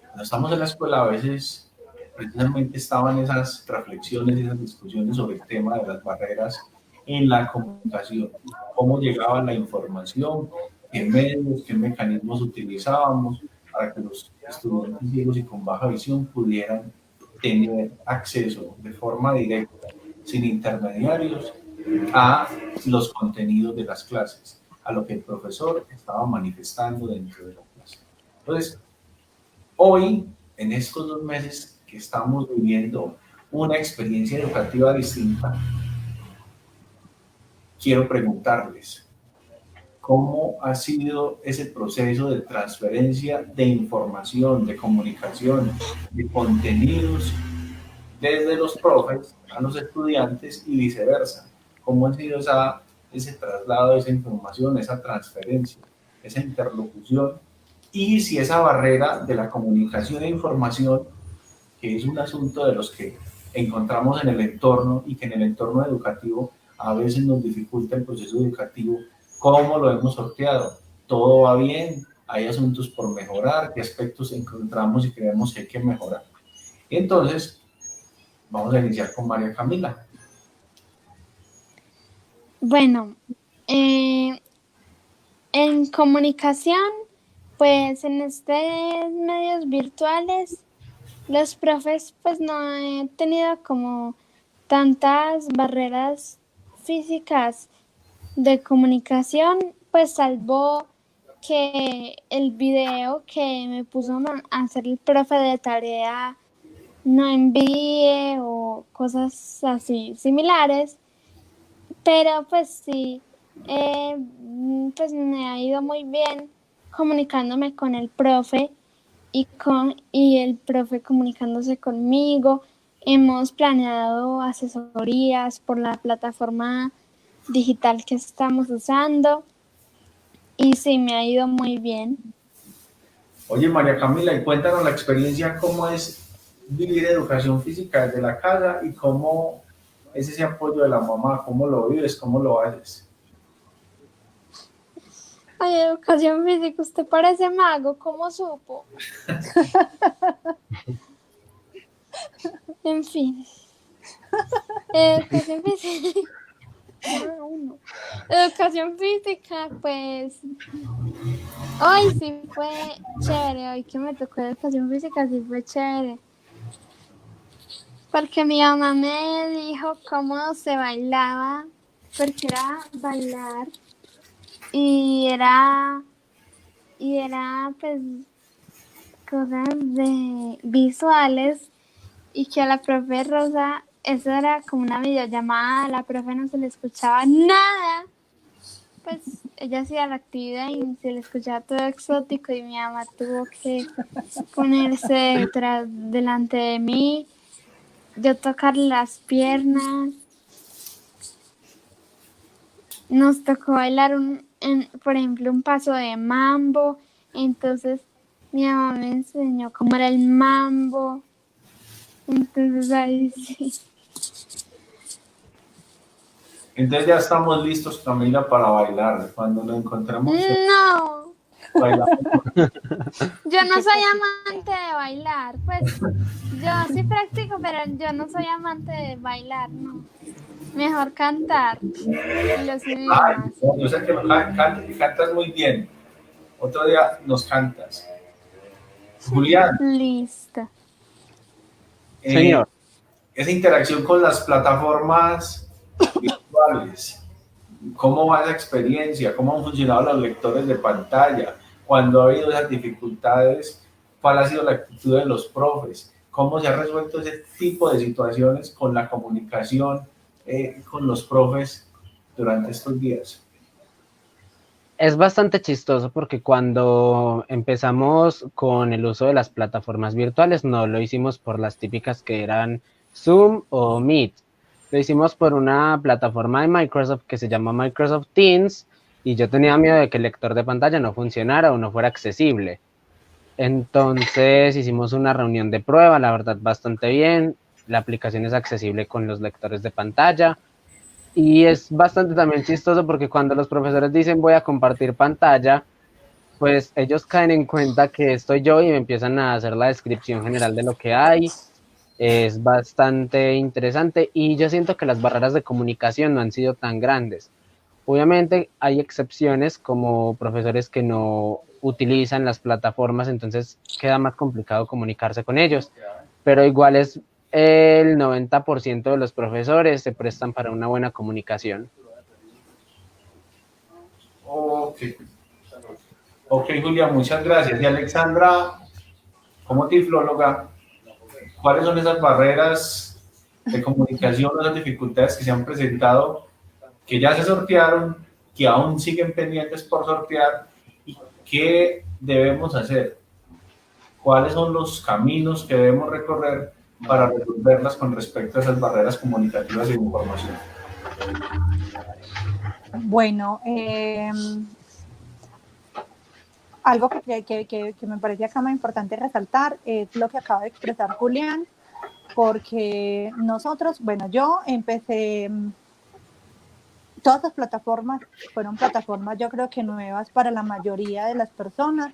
cuando estamos en la escuela a veces precisamente estaban esas reflexiones y esas discusiones sobre el tema de las barreras en la comunicación, cómo llegaba la información, qué medios, qué mecanismos utilizábamos para que los estudiantes ciegos y con baja visión pudieran tener acceso de forma directa, sin intermediarios, a los contenidos de las clases, a lo que el profesor estaba manifestando dentro de la clase. Entonces, hoy, en estos 2 meses que estamos viviendo una experiencia educativa distinta, quiero preguntarles, ¿cómo ha sido ese proceso de transferencia de información, de comunicación, de contenidos desde los profes a los estudiantes y viceversa? ¿Cómo ha sido ese traslado de esa información, esa transferencia, esa interlocución? Y si esa barrera de la comunicación e información, que es un asunto de los que encontramos en el entorno y que en el entorno educativo a veces nos dificulta el proceso educativo, ¿cómo lo hemos sorteado? ¿Todo va bien? ¿Hay asuntos por mejorar? ¿Qué aspectos encontramos y creemos que hay que mejorar? Entonces, vamos a iniciar con María Camila. Bueno, en comunicación, pues en estos medios virtuales, los profes pues no he tenido como tantas barreras físicas de comunicación, pues salvo que el video que me puso a hacer el profe de tarea no envíe o cosas así similares, pero pues sí, pues me ha ido muy bien comunicándome con el profe y el profe comunicándose conmigo. Hemos planeado asesorías por la plataforma digital que estamos usando y sí, me ha ido muy bien. Oye, María Camila, y cuéntanos la experiencia, cómo es vivir educación física desde la casa y cómo es ese apoyo de la mamá, cómo lo vives, cómo lo haces. Ay, educación física, usted parece mago, ¿cómo supo? En fin. Educación física. Educación física, pues hoy sí fue chévere, hoy que me tocó educación física sí fue chévere. Porque mi mamá me dijo cómo se bailaba, porque era bailar y era pues cosas de visuales y que a la profe Rosa eso era como una videollamada, a la profe no se le escuchaba nada, pues ella hacía la actividad y se le escuchaba todo exótico y mi mamá tuvo que ponerse delante de mí, yo tocarle las piernas. Nos tocó bailar por ejemplo, un paso de mambo, entonces mi mamá me enseñó cómo era el mambo, entonces ahí sí. Entonces ya estamos listos, Camila, para bailar. Cuando nos encontramos, No, bailamos. yo no soy amante de bailar, pues yo sí practico, pero yo no soy amante de bailar, no. Mejor cantar los idiomas. Yo sé que cantas muy bien. Otro día nos cantas. Julián, Listo. Señor. Esa interacción con las plataformas virtuales, ¿cómo va esa experiencia? ¿Cómo han funcionado los lectores de pantalla? Cuando ha habido esas dificultades, ¿cuál ha sido la actitud de los profes? ¿Cómo se ha resuelto ese tipo de situaciones con la comunicación con los profes durante estos días? Es bastante chistoso porque cuando empezamos con el uso de las plataformas virtuales no lo hicimos por las típicas que eran Zoom o Meet. Lo hicimos por una plataforma de Microsoft que se llama Microsoft Teams y yo tenía miedo de que el lector de pantalla no funcionara o no fuera accesible. Entonces hicimos una reunión de prueba, la verdad bastante bien. La aplicación es accesible con los lectores de pantalla. Y es bastante también chistoso porque cuando los profesores dicen voy a compartir pantalla, pues ellos caen en cuenta que estoy yo y me empiezan a hacer la descripción general de lo que hay. es bastante interesante y yo siento que las barreras de comunicación no han sido tan grandes. Obviamente hay excepciones como profesores que no utilizan las plataformas, entonces queda más complicado comunicarse con ellos, pero igual es el 90% de los profesores se prestan para una buena comunicación. Ok, ok, Julia, muchas gracias. Y Alexandra, como tiflóloga, ¿cuáles son esas barreras de comunicación, esas dificultades que se han presentado, que ya se sortearon, que aún siguen pendientes por sortear y qué debemos hacer? ¿Cuáles son los caminos que debemos recorrer para resolverlas con respecto a esas barreras comunicativas y de información? Bueno, algo que me parece acá muy importante resaltar es lo que acaba de expresar Julián, porque nosotros, bueno, yo empecé, todas las plataformas fueron plataformas yo creo que nuevas para la mayoría de las personas,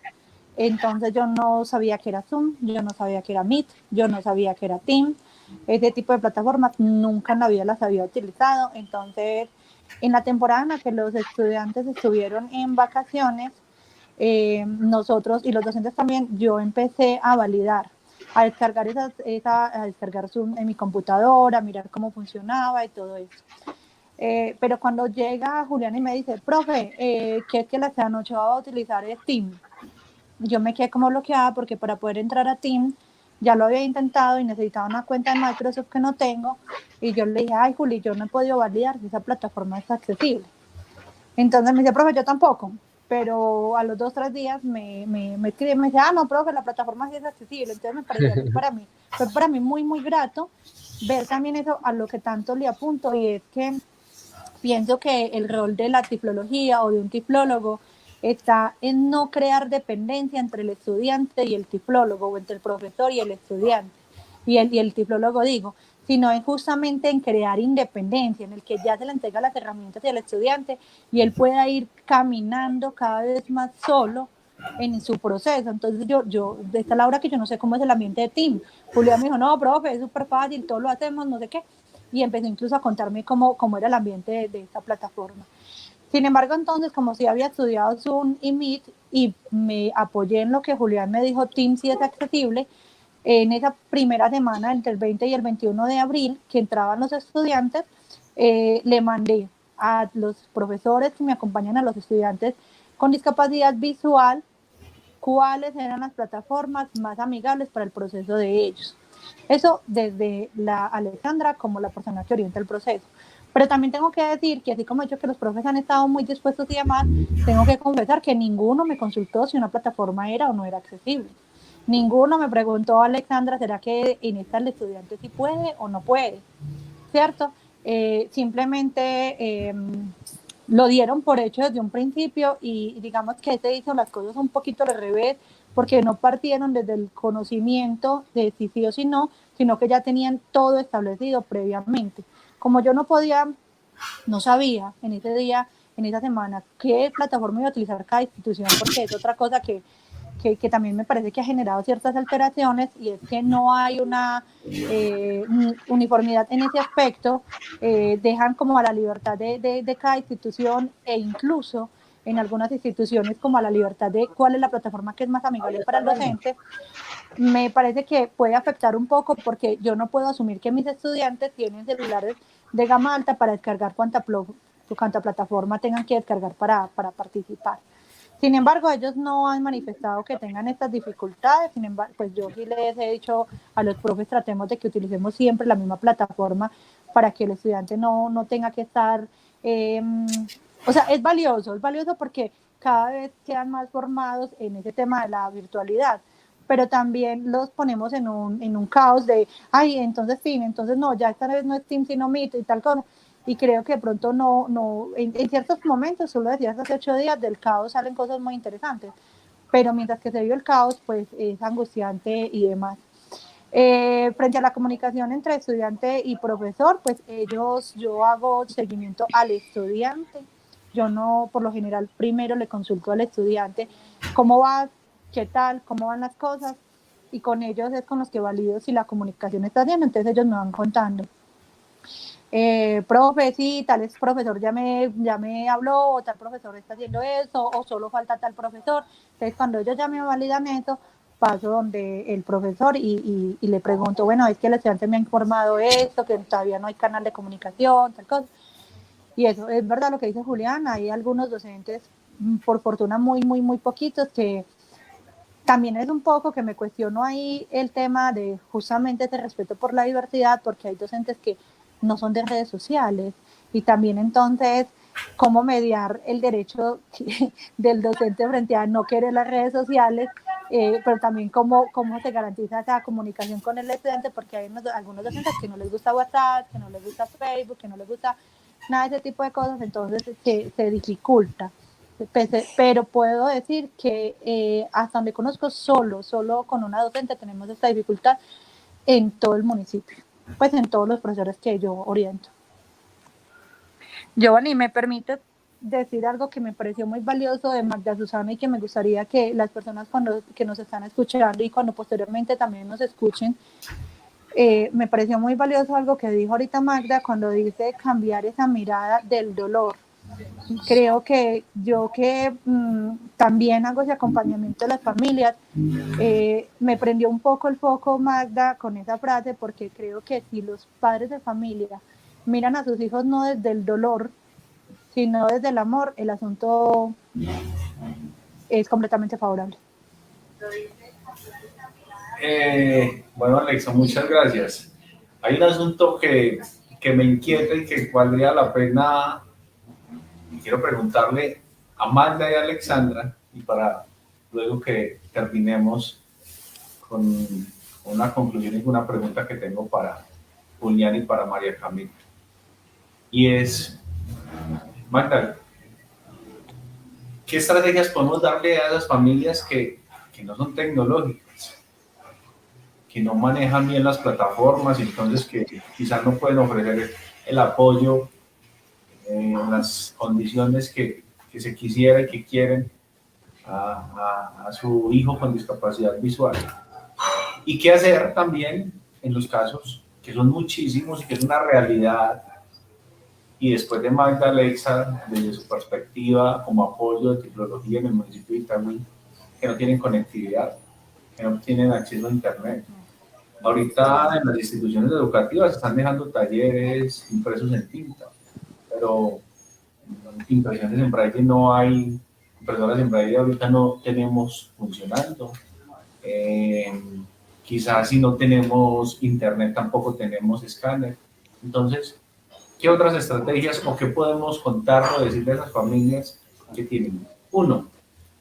entonces yo no sabía que era Zoom, yo no sabía que era Meet, yo no sabía que era Teams, ese tipo de plataformas nunca en la vida las había utilizado, entonces en la temporada en la que los estudiantes estuvieron en vacaciones, nosotros y los docentes también, yo empecé a validar, a descargar, a descargar Zoom en mi computadora, a mirar cómo funcionaba y todo eso. Pero cuando llega Julián y me dice, profe, ¿qué es que la anoche va a utilizar Steam? Yo me quedé como bloqueada porque para poder entrar a Teams ya lo había intentado y necesitaba una cuenta de Microsoft que no tengo. Y yo le dije, ay, Juli, yo no he podido validar si esa plataforma es accesible. Entonces me dice, profe, yo tampoco. Pero a los 2 o 3 días me escribe y me dice, no, profe, la plataforma sí es accesible. Entonces me pareció fue para mí muy, muy grato ver también eso a lo que tanto le apunto, y es que pienso que el rol de la tiflología o de un tiflólogo está en no crear dependencia entre el estudiante y el tiflólogo, o entre el profesor y el estudiante, y el tiflólogo digo, sino en justamente en crear independencia, en el que ya se le entrega las herramientas al estudiante y él pueda ir caminando cada vez más solo en su proceso. Entonces de esta Laura que yo no sé cómo es el ambiente de team. Julián me dijo, no, profe, es súper fácil, todo lo hacemos, no sé qué. Y empezó incluso a contarme cómo era el ambiente de esta plataforma. Sin embargo, entonces, como si había estudiado Zoom y Meet y me apoyé en lo que Julián me dijo, Teams sí es accesible, en esa primera semana, entre el 20 y el 21 de abril, que entraban los estudiantes, le mandé a los profesores que me acompañan a los estudiantes con discapacidad visual cuáles eran las plataformas más amigables para el proceso de ellos. Eso desde la Alexandra como la persona que orienta el proceso. Pero también tengo que decir que así como he dicho que los profes han estado muy dispuestos y demás, tengo que confesar que ninguno me consultó si una plataforma era o no era accesible. Ninguno me preguntó, Alexandra, ¿será que en esta el estudiante sí puede o no puede? ¿Cierto? Simplemente lo dieron por hecho desde un principio y digamos que se hizo las cosas un poquito al revés, porque no partieron desde el conocimiento de si sí o si no, sino que ya tenían todo establecido previamente. Como yo no sabía en ese día, en esa semana, qué plataforma iba a utilizar cada institución, porque es otra cosa que también me parece que ha generado ciertas alteraciones, y es que no hay una uniformidad en ese aspecto, dejan como a la libertad de cada institución, e incluso en algunas instituciones como a la libertad de cuál es la plataforma que es más amigable para el docente. Me parece que puede afectar un poco, porque yo no puedo asumir que mis estudiantes tienen celulares de gama alta para descargar cuánta plataforma tengan que descargar para participar. Sin embargo, ellos no han manifestado que tengan estas dificultades. Sin embargo, pues yo sí les he dicho a los profes, tratemos de que utilicemos siempre la misma plataforma para que el estudiante no tenga que estar... o sea, es valioso porque cada vez quedan más formados en ese tema de la virtualidad, pero también los ponemos en un caos de, ay, entonces sí, entonces no, ya esta vez no es Team sino Meet y tal cosa. Y creo que de pronto en ciertos momentos, solo decías hace 8 días, del caos salen cosas muy interesantes, pero mientras que se vive el caos, pues es angustiante y demás. Frente a la comunicación entre estudiante y profesor, pues yo hago seguimiento al estudiante. Yo no, por lo general, primero le consulto al estudiante cómo va, qué tal, cómo van las cosas, y con ellos es con los que valido si la comunicación está bien, entonces ellos me van contando. Profe, sí, tal es profesor ya me habló, o tal profesor está haciendo eso, o solo falta tal profesor. Entonces, cuando ellos ya me validan eso, paso donde el profesor y le pregunto, bueno, es que el estudiante me ha informado esto, que todavía no hay canal de comunicación, tal cosa. Y eso, es verdad lo que dice Julián, hay algunos docentes, por fortuna muy poquitos, que también es un poco que me cuestiono ahí el tema de justamente ese respeto por la diversidad, porque hay docentes que no son de redes sociales y también entonces cómo mediar el derecho del docente frente a no querer las redes sociales, pero también cómo se garantiza esa comunicación con el estudiante, porque hay algunos docentes que no les gusta WhatsApp, que no les gusta Facebook, que no les gusta nada de ese tipo de cosas, entonces se dificulta. Pero puedo decir que hasta donde conozco, solo con una docente tenemos esta dificultad en todo el municipio, pues en todos los profesores que yo oriento. Giovanni, ¿me permite decir algo que me pareció muy valioso de Magda Susana y que me gustaría que las personas que nos están escuchando y cuando posteriormente también nos escuchen, me pareció muy valioso algo que dijo ahorita Magda cuando dice cambiar esa mirada del dolor? Creo que yo que también hago ese acompañamiento de las familias, me prendió un poco el foco Magda con esa frase, porque creo que si los padres de familia miran a sus hijos no desde el dolor, sino desde el amor, el asunto es completamente favorable. Bueno, Alexa, muchas gracias. Hay un asunto que me inquieta y que valdría la pena, y quiero preguntarle a Magda y a Alexandra, y para luego que terminemos con una conclusión y una pregunta que tengo para Julián y para María Camila. Y es, Magda, ¿qué estrategias podemos darle a esas familias que no son tecnológicas, que no manejan bien las plataformas y entonces que quizás no pueden ofrecer el apoyo en las condiciones que se quisiera y que quieren a su hijo con discapacidad visual? ¿Y qué hacer también en los casos que son muchísimos y que es una realidad? Y después de Magda, Alexa, desde su perspectiva como apoyo de tecnología en el municipio de Itagüí, que no tienen conectividad, que no tienen acceso a internet. Ahorita en las instituciones educativas se están dejando talleres impresos en tinta, pero impresiones en braille no hay, impresoras en braille ahorita no tenemos funcionando. Quizás si no tenemos internet tampoco tenemos escáner. Entonces, ¿qué otras estrategias o qué podemos contar o decirle a esas familias que tienen? Uno,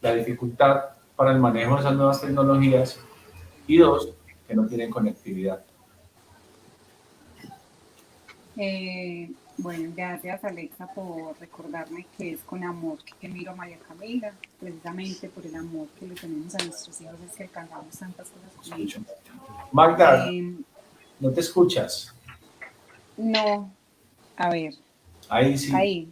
la dificultad para el manejo de esas nuevas tecnologías, y dos, que no tienen conectividad. Bueno, gracias Alexa por recordarme que es con amor que miro a María Camila, precisamente por el amor que le tenemos a nuestros hijos es que alcanzamos tantas cosas con ellos. Magda, ¿no te escuchas? No, a ver. Ahí sí. Ahí.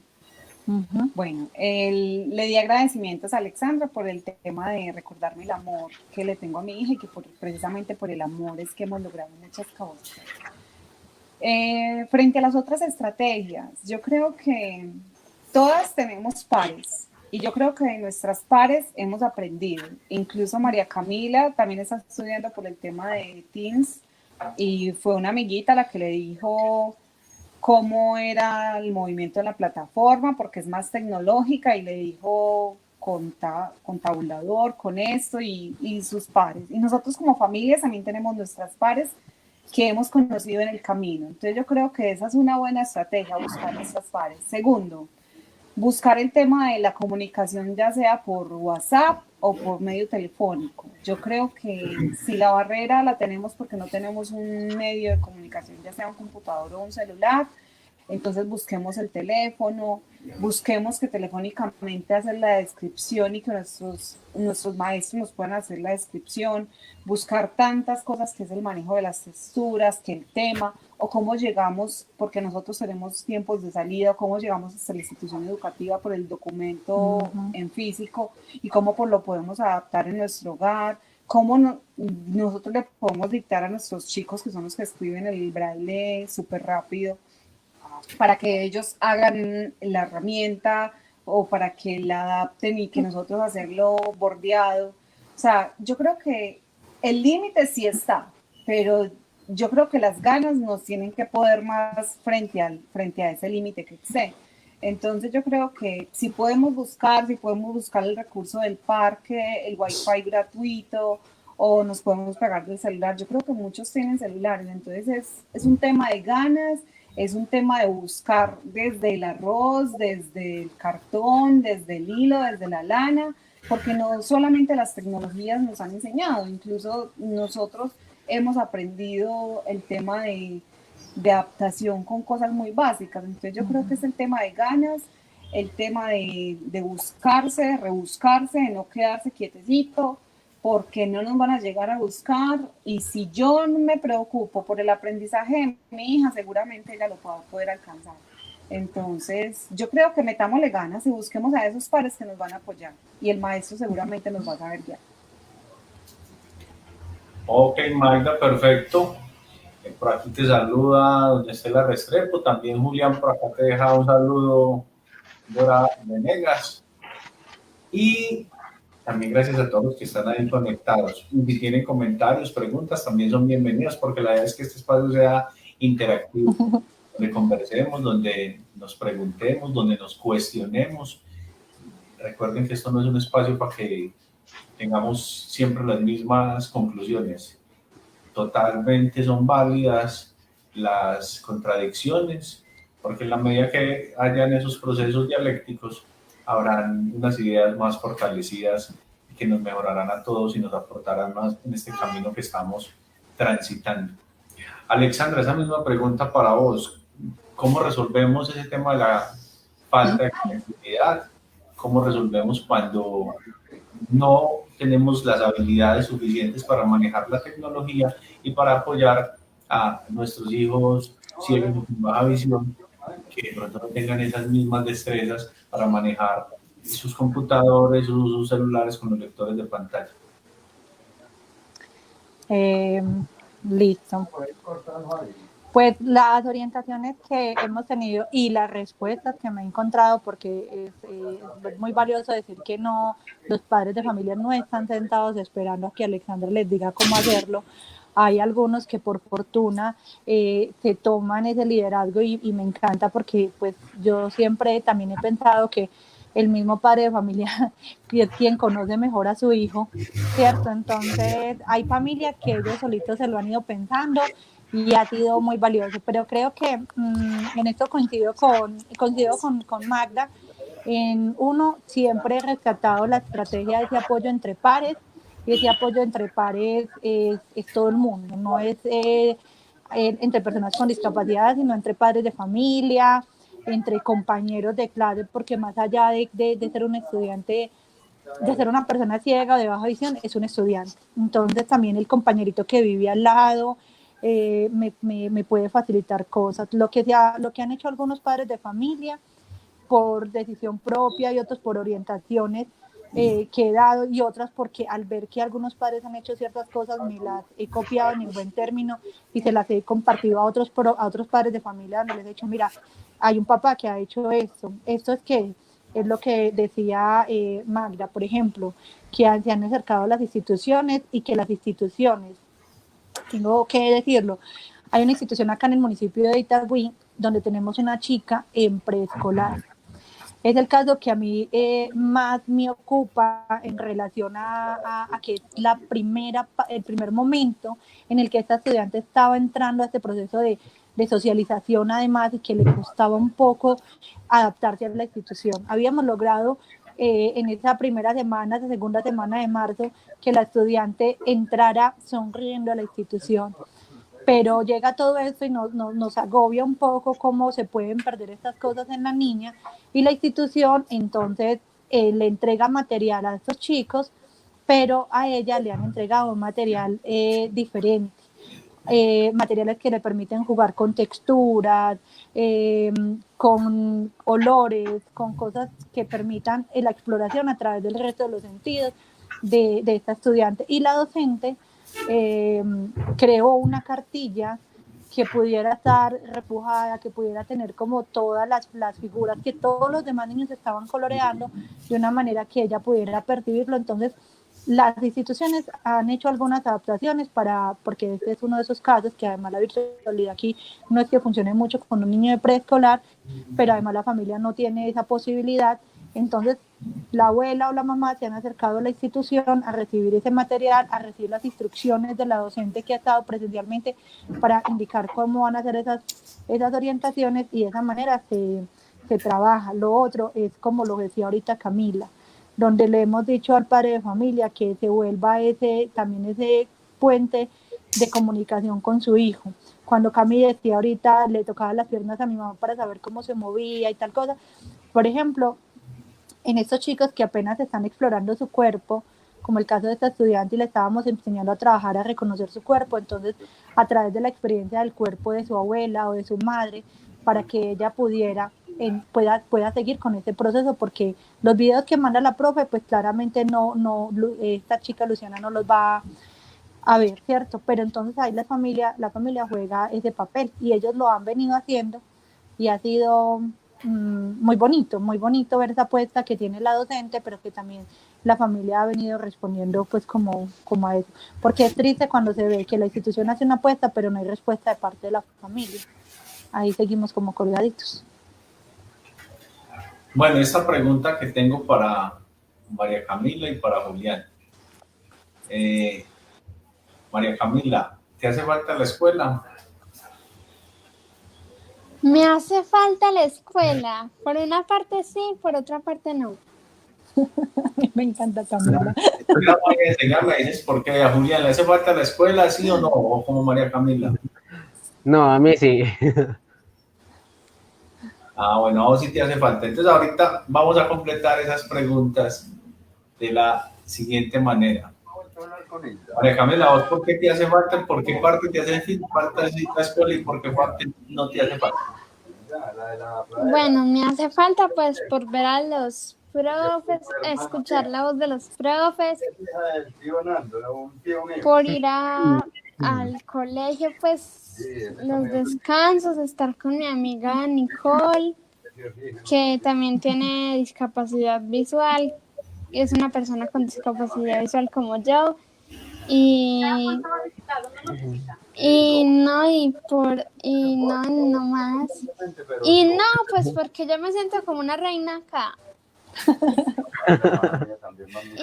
Bueno, le di agradecimientos a Alexandra por el tema de recordarme el amor que le tengo a mi hija y que precisamente por el amor es que hemos logrado muchas cosas. Frente a las otras estrategias, yo creo que todas tenemos pares y yo creo que de nuestras pares hemos aprendido. Incluso María Camila también está estudiando por el tema de Teams y fue una amiguita la que le dijo cómo era el movimiento de la plataforma, porque es más tecnológica, y le dijo con tabulador, con esto y sus pares. Y nosotros como familias también tenemos nuestras pares que hemos conocido en el camino. Entonces yo creo que esa es una buena estrategia, buscar nuestras pares. Segundo, buscar el tema de la comunicación, ya sea por WhatsApp o por medio telefónico. Yo creo que si la barrera la tenemos porque no tenemos un medio de comunicación, ya sea un computador o un celular, entonces busquemos el teléfono, busquemos que telefónicamente hacer la descripción y que nuestros maestros nos puedan hacer la descripción, buscar tantas cosas que es el manejo de las texturas, que el tema, o cómo llegamos, porque nosotros tenemos tiempos de salida, o cómo llegamos hasta la institución educativa por el documento en físico y cómo lo podemos adaptar en nuestro hogar, nosotros le podemos dictar a nuestros chicos, que son los que escriben el braille súper rápido, para que ellos hagan la herramienta o para que la adapten y que nosotros hacerlo bordeado. O sea, yo creo que el límite sí está, pero yo creo que las ganas nos tienen que poder más frente a ese límite que existe. Entonces yo creo que si podemos buscar el recurso del parque, el wifi gratuito, o nos podemos pegar del celular. Yo creo que muchos tienen celulares, entonces es un tema de ganas, es un tema de buscar desde el arroz, desde el cartón, desde el hilo, desde la lana, porque no solamente las tecnologías nos han enseñado, incluso nosotros hemos aprendido el tema de adaptación con cosas muy básicas. Entonces yo creo que es el tema de ganas, el tema de buscarse, de rebuscarse, de no quedarse quietecito, porque no nos van a llegar a buscar, y si yo me preocupo por el aprendizaje de mi hija, seguramente ella lo va a poder alcanzar. Entonces yo creo que metámosle ganas y busquemos a esos pares que nos van a apoyar, y el maestro seguramente nos va a saber guiar. Ok, Magda, perfecto. Por aquí te saluda doña Estela Restrepo, también Julián por acá te deja un saludo, Dora Venegas, y también gracias a todos los que están ahí conectados. Y si tienen comentarios, preguntas, también son bienvenidos, porque la idea es que este espacio sea interactivo, donde conversemos, donde nos preguntemos, donde nos cuestionemos. Recuerden que esto no es un espacio para que tengamos siempre las mismas conclusiones. Totalmente son válidas las contradicciones, porque en la medida que hayan esos procesos dialécticos, habrán unas ideas más fortalecidas que nos mejorarán a todos y nos aportarán más en este camino que estamos transitando. Alexandra, esa misma pregunta para vos. ¿Cómo resolvemos ese tema de la falta de conectividad? ¿Cómo resolvemos cuando no tenemos las habilidades suficientes para manejar la tecnología y para apoyar a nuestros hijos ciegos y con baja visión, que de pronto no tengan esas mismas destrezas para manejar sus computadores, sus celulares con los lectores de pantalla? Listo. Pues las orientaciones que hemos tenido y las respuestas que me he encontrado, porque es muy valioso decir que no, los padres de familia no están sentados esperando a que Alexandra les diga cómo hacerlo. Hay algunos que por fortuna se toman ese liderazgo y me encanta, porque pues yo siempre también he pensado que el mismo padre de familia es quien conoce mejor a su hijo, ¿cierto? Entonces hay familias que ellos solitos se lo han ido pensando y ha sido muy valioso, pero creo que en esto coincido con Magda. En uno, siempre he rescatado la estrategia de ese apoyo entre pares, y ese apoyo entre pares es todo el mundo, no es entre personas con discapacidad, sino entre padres de familia, entre compañeros de clase, porque más allá de ser un estudiante, de ser una persona ciega o de baja visión, es un estudiante. Entonces también el compañerito que vive al lado me puede facilitar cosas. Lo que han hecho algunos padres de familia por decisión propia y otros por orientaciones que he dado, y otras porque al ver que algunos padres han hecho ciertas cosas me las he copiado en el buen término y se las he compartido a otros padres de familia, donde les he dicho, mira, hay un papá que ha hecho esto es que es lo que decía Magda, por ejemplo, que se han acercado a las instituciones, y que las instituciones, tengo que decirlo, hay una institución acá en el municipio de Itagüí donde tenemos una chica en preescolar. Es el caso que a mí más me ocupa en relación a que es el primer momento en el que esta estudiante estaba entrando a este proceso de socialización, además, y que le costaba un poco adaptarse a la institución. Habíamos logrado en esa segunda semana de marzo, que la estudiante entrara sonriendo a la institución. Pero llega todo esto y nos agobia un poco cómo se pueden perder estas cosas en la niña, y la institución entonces le entrega material a estos chicos, pero a ella le han entregado un material diferente. Materiales que le permiten jugar con texturas, con olores, con cosas que permitan la exploración a través del resto de los sentidos. de esta estudiante. Y la docente creó una cartilla que pudiera estar repujada, que pudiera tener como todas las figuras que todos los demás niños estaban coloreando de una manera que ella pudiera percibirlo. Entonces, las instituciones han hecho algunas adaptaciones porque este es uno de esos casos que además la virtualidad aquí no es que funcione mucho con un niño de preescolar, pero además la familia no tiene esa posibilidad. Entonces, la abuela o la mamá se han acercado a la institución a recibir ese material, a recibir las instrucciones de la docente que ha estado presencialmente para indicar cómo van a hacer esas orientaciones, y de esa manera se trabaja. Lo otro es, como lo decía ahorita Camila, donde le hemos dicho al padre de familia que se vuelva también ese puente de comunicación con su hijo. Cuando Cami decía ahorita, le tocaba las piernas a mi mamá para saber cómo se movía y tal cosa, por ejemplo, en estos chicos que apenas están explorando su cuerpo, como el caso de esta estudiante, y le estábamos enseñando a trabajar, a reconocer su cuerpo, entonces a través de la experiencia del cuerpo de su abuela o de su madre, para que ella pueda seguir con ese proceso, porque los videos que manda la profe, pues claramente esta chica Luciana no los va a ver, ¿cierto? Pero entonces ahí la familia juega ese papel, y ellos lo han venido haciendo, y ha sido muy bonito ver esa apuesta que tiene la docente, pero que también la familia ha venido respondiendo pues como a eso, porque es triste cuando se ve que la institución hace una apuesta pero no hay respuesta de parte de la familia. Ahí seguimos como colgaditos. Bueno, esta pregunta que tengo para María Camila y para Julián. María Camila, ¿te hace falta la escuela? Me hace falta la escuela. Por una parte sí, por otra parte no. Me encanta Camila. Me dices por qué. A Julián, ¿le hace falta la escuela, sí o no? O como María Camila. No, a mí sí. Bueno, a vos sí te hace falta. Entonces ahorita vamos a completar esas preguntas de la siguiente manera. María Camila, ¿vos por qué te hace falta? ¿Por qué parte te hace falta la escuela y por qué parte no te hace falta? Bueno, me hace falta pues por ver a los profes, escuchar la voz de los profes, por ir al colegio, pues los descansos, estar con mi amiga Nicole, que también tiene discapacidad visual, es una persona con discapacidad visual como yo, y no más. Y no, pues porque yo me siento como una reina acá.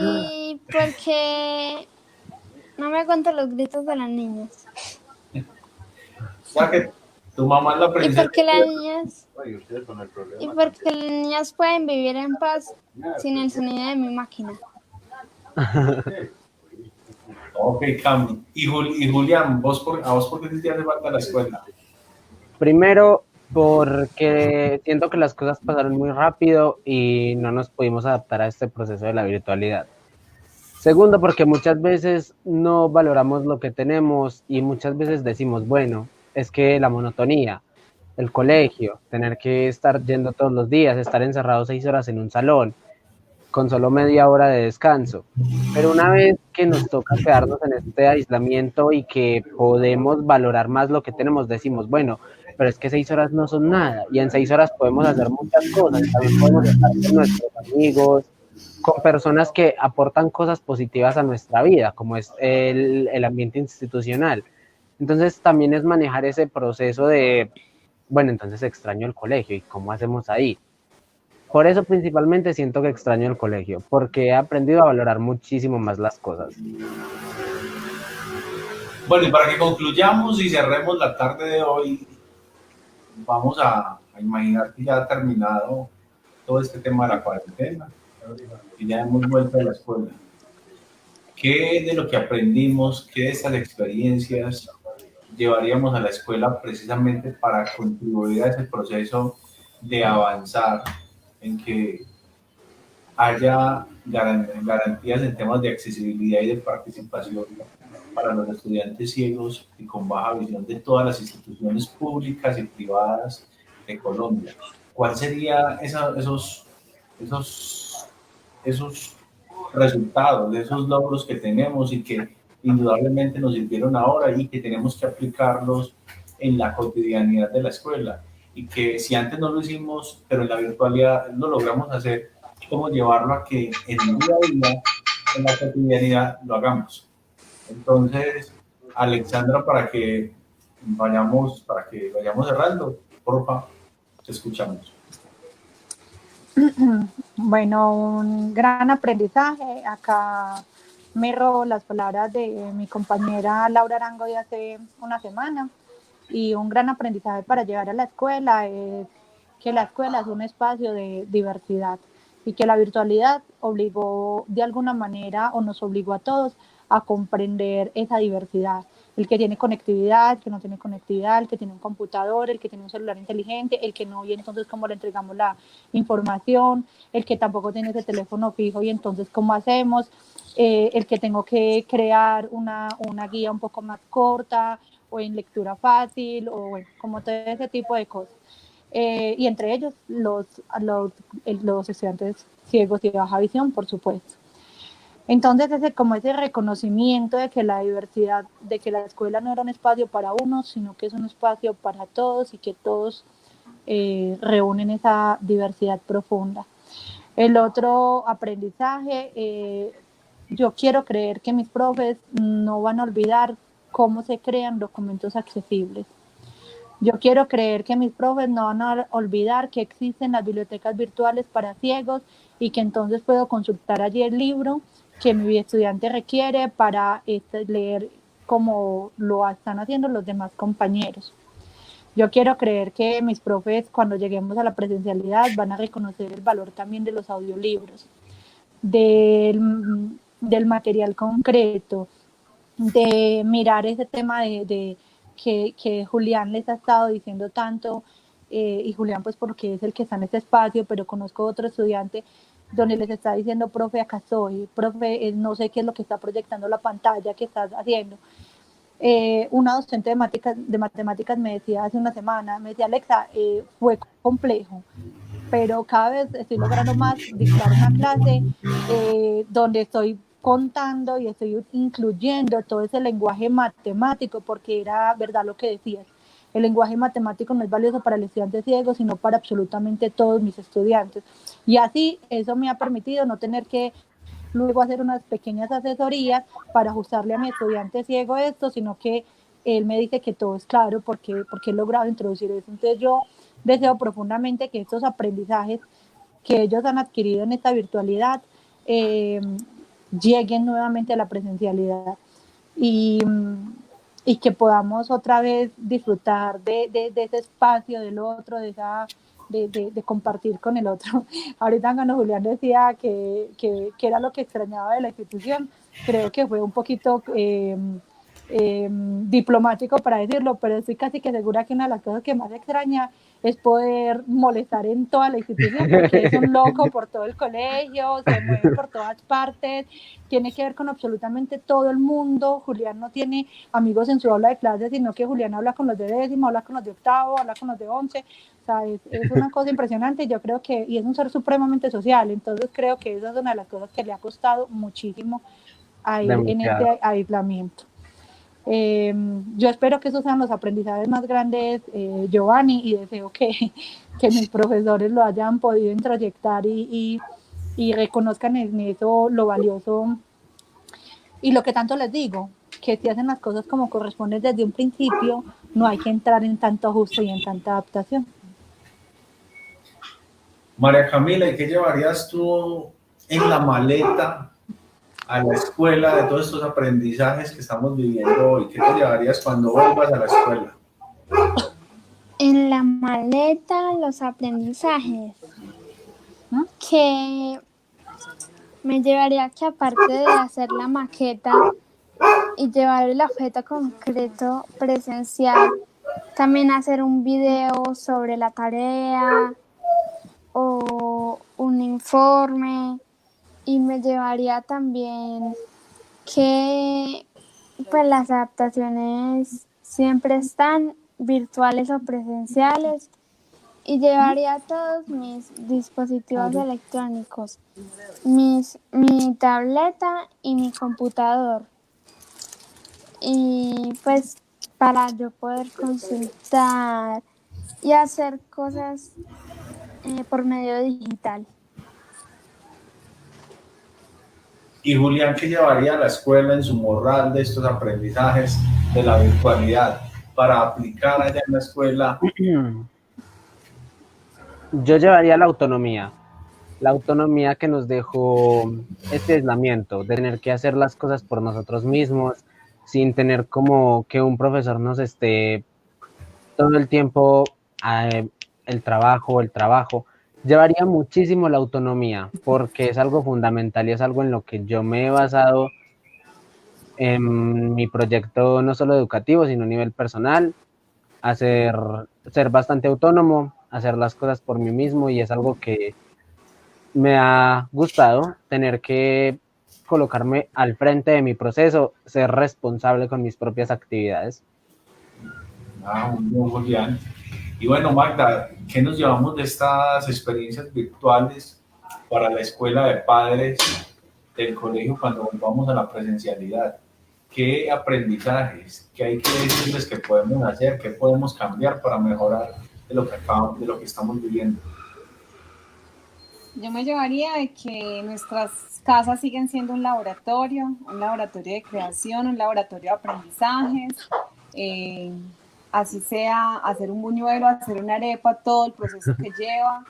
Y porque no me aguanto los gritos de las niñas. O sea que tu mamá es la princesa. Y porque las niñas pueden vivir en paz sin el sonido de mi máquina. Ok, Cami. Y Julián, ¿a vos por qué te hace falta la escuela? Primero, porque siento que las cosas pasaron muy rápido y no nos pudimos adaptar a este proceso de la virtualidad. Segundo, porque muchas veces no valoramos lo que tenemos y muchas veces decimos, bueno, es que la monotonía, el colegio, tener que estar yendo todos los días, estar encerrado 6 horas en un salón, con solo media hora de descanso. Pero una vez que nos toca quedarnos en este aislamiento y que podemos valorar más lo que tenemos, decimos, bueno, pero es que 6 horas no son nada, y en 6 horas podemos hacer muchas cosas, también podemos estar con nuestros amigos, con personas que aportan cosas positivas a nuestra vida, como es el ambiente institucional. Entonces también es manejar ese proceso de, bueno, entonces extraño el colegio, ¿y cómo hacemos ahí? Por eso principalmente siento que extraño el colegio, porque he aprendido a valorar muchísimo más las cosas. Bueno, y para que concluyamos y cerremos la tarde de hoy, vamos a imaginar que ya ha terminado todo este tema de la cuarentena y ya hemos vuelto a la escuela. ¿Qué de lo que aprendimos, qué de estas experiencias llevaríamos a la escuela precisamente para contribuir a ese proceso de avanzar en que haya garantías en temas de accesibilidad y de participación para los estudiantes ciegos y con baja visión de todas las instituciones públicas y privadas de Colombia? ¿Cuál sería esos resultados, de esos logros que tenemos y que indudablemente nos sirvieron ahora y que tenemos que aplicarlos en la cotidianidad de la escuela. Y que si antes no lo hicimos, pero en la virtualidad lo logramos hacer, cómo llevarlo a que en el día a día, en la cotidianidad, lo hagamos. Entonces, Alexandra, para que vayamos cerrando, por favor, te escuchamos. Bueno, un gran aprendizaje. Acá me robo las palabras de mi compañera Laura Arango de hace una semana. Y un gran aprendizaje para llegar a la escuela es que la escuela es un espacio de diversidad y que la virtualidad obligó de alguna manera o nos obligó a todos a comprender esa diversidad. El que tiene conectividad, el que no tiene conectividad, el que tiene un computador, el que tiene un celular inteligente, el que no, y entonces cómo le entregamos la información, el que tampoco tiene ese teléfono fijo y entonces cómo hacemos, el que tengo que crear una guía un poco más corta o en lectura fácil o bueno, como todo ese tipo de cosas. Y entre ellos los estudiantes ciegos y de baja visión, por supuesto. Entonces, como ese reconocimiento de que la diversidad, de que la escuela no era un espacio para unos, sino que es un espacio para todos y que todos reúnen esa diversidad profunda. El otro aprendizaje, yo quiero creer que mis profes no van a olvidar cómo se crean documentos accesibles. Yo quiero creer que mis profes no van a olvidar que existen las bibliotecas virtuales para ciegos y que entonces puedo consultar allí el libro que mi estudiante requiere para leer como lo están haciendo los demás compañeros. Yo quiero creer que mis profes, cuando lleguemos a la presencialidad, van a reconocer el valor también de los audiolibros, del material concreto, de mirar ese tema que Julián les ha estado diciendo tanto, y Julián pues porque es el que está en este espacio, pero conozco otro estudiante donde les está diciendo, profe, acá estoy, profe, no sé qué es lo que está proyectando la pantalla, que estás haciendo. Una docente de matemáticas me decía hace una semana, me decía, Alexa, fue complejo, pero cada vez estoy logrando más dictar una clase donde estoy contando y estoy incluyendo todo ese lenguaje matemático, porque era verdad lo que decías. El lenguaje matemático no es valioso para el estudiante ciego, sino para absolutamente todos mis estudiantes. Y así eso me ha permitido no tener que luego hacer unas pequeñas asesorías para ajustarle a mi estudiante ciego esto, sino que él me dice que todo es claro porque he logrado introducir eso. Entonces yo deseo profundamente que estos aprendizajes que ellos han adquirido en esta virtualidad lleguen nuevamente a la presencialidad y que podamos otra vez disfrutar de ese espacio del otro, de compartir con el otro. Ahorita cuando Julián decía que era lo que extrañaba de la institución, creo que fue un poquito diplomático para decirlo, pero estoy casi que segura que una de las cosas que más extraña es poder molestar en toda la institución, porque es un loco por todo el colegio, se mueve por todas partes, tiene que ver con absolutamente todo el mundo. Julián no tiene amigos en su aula de clases, sino que Julián habla con los de décimo, habla con los de octavo, habla con los de 11, o sea, es una cosa impresionante. Yo creo que, y es un ser supremamente social, entonces creo que esa es una de las cosas que le ha costado muchísimo a él en este aislamiento. Yo espero que esos sean los aprendizajes más grandes, Giovanni, y deseo que mis profesores lo hayan podido introyectar y reconozcan en eso lo valioso y lo que tanto les digo, que si hacen las cosas como corresponde desde un principio, no hay que entrar en tanto ajuste y en tanta adaptación. María Camila, ¿y qué llevarías tú en la maleta a la escuela de todos estos aprendizajes que estamos viviendo hoy? ¿Qué te llevarías cuando vuelvas a la escuela? En la maleta, los aprendizajes. Que me llevaría que aparte de hacer la maqueta y llevar el objeto concreto presencial, también hacer un video sobre la tarea o un informe, y me llevaría también que pues las adaptaciones siempre están virtuales o presenciales y llevaría todos mis dispositivos electrónicos, mi tableta y mi computador. Y pues para yo poder consultar y hacer cosas por medio digital. Y Julián, ¿qué llevaría a la escuela en su morral de estos aprendizajes de la virtualidad para aplicar allá en la escuela? Yo llevaría la autonomía que nos dejó este aislamiento, de tener que hacer las cosas por nosotros mismos, sin tener como que un profesor nos esté todo el tiempo el trabajo. Llevaría muchísimo la autonomía, porque es algo fundamental y es algo en lo que yo me he basado en mi proyecto, no solo educativo, sino a nivel personal, ser bastante autónomo, hacer las cosas por mí mismo, y es algo que me ha gustado, tener que colocarme al frente de mi proceso, ser responsable con mis propias actividades. Muy bien, Julián. Y bueno, Magda, ¿qué nos llevamos de estas experiencias virtuales para la escuela de padres del colegio cuando volvamos a la presencialidad? ¿Qué aprendizajes, qué hay que decirles que podemos hacer, qué podemos cambiar para mejorar de lo que estamos viviendo? Yo me llevaría de que nuestras casas siguen siendo un laboratorio de creación, un laboratorio de aprendizajes, así sea hacer un buñuelo, hacer una arepa, todo el proceso que lleva,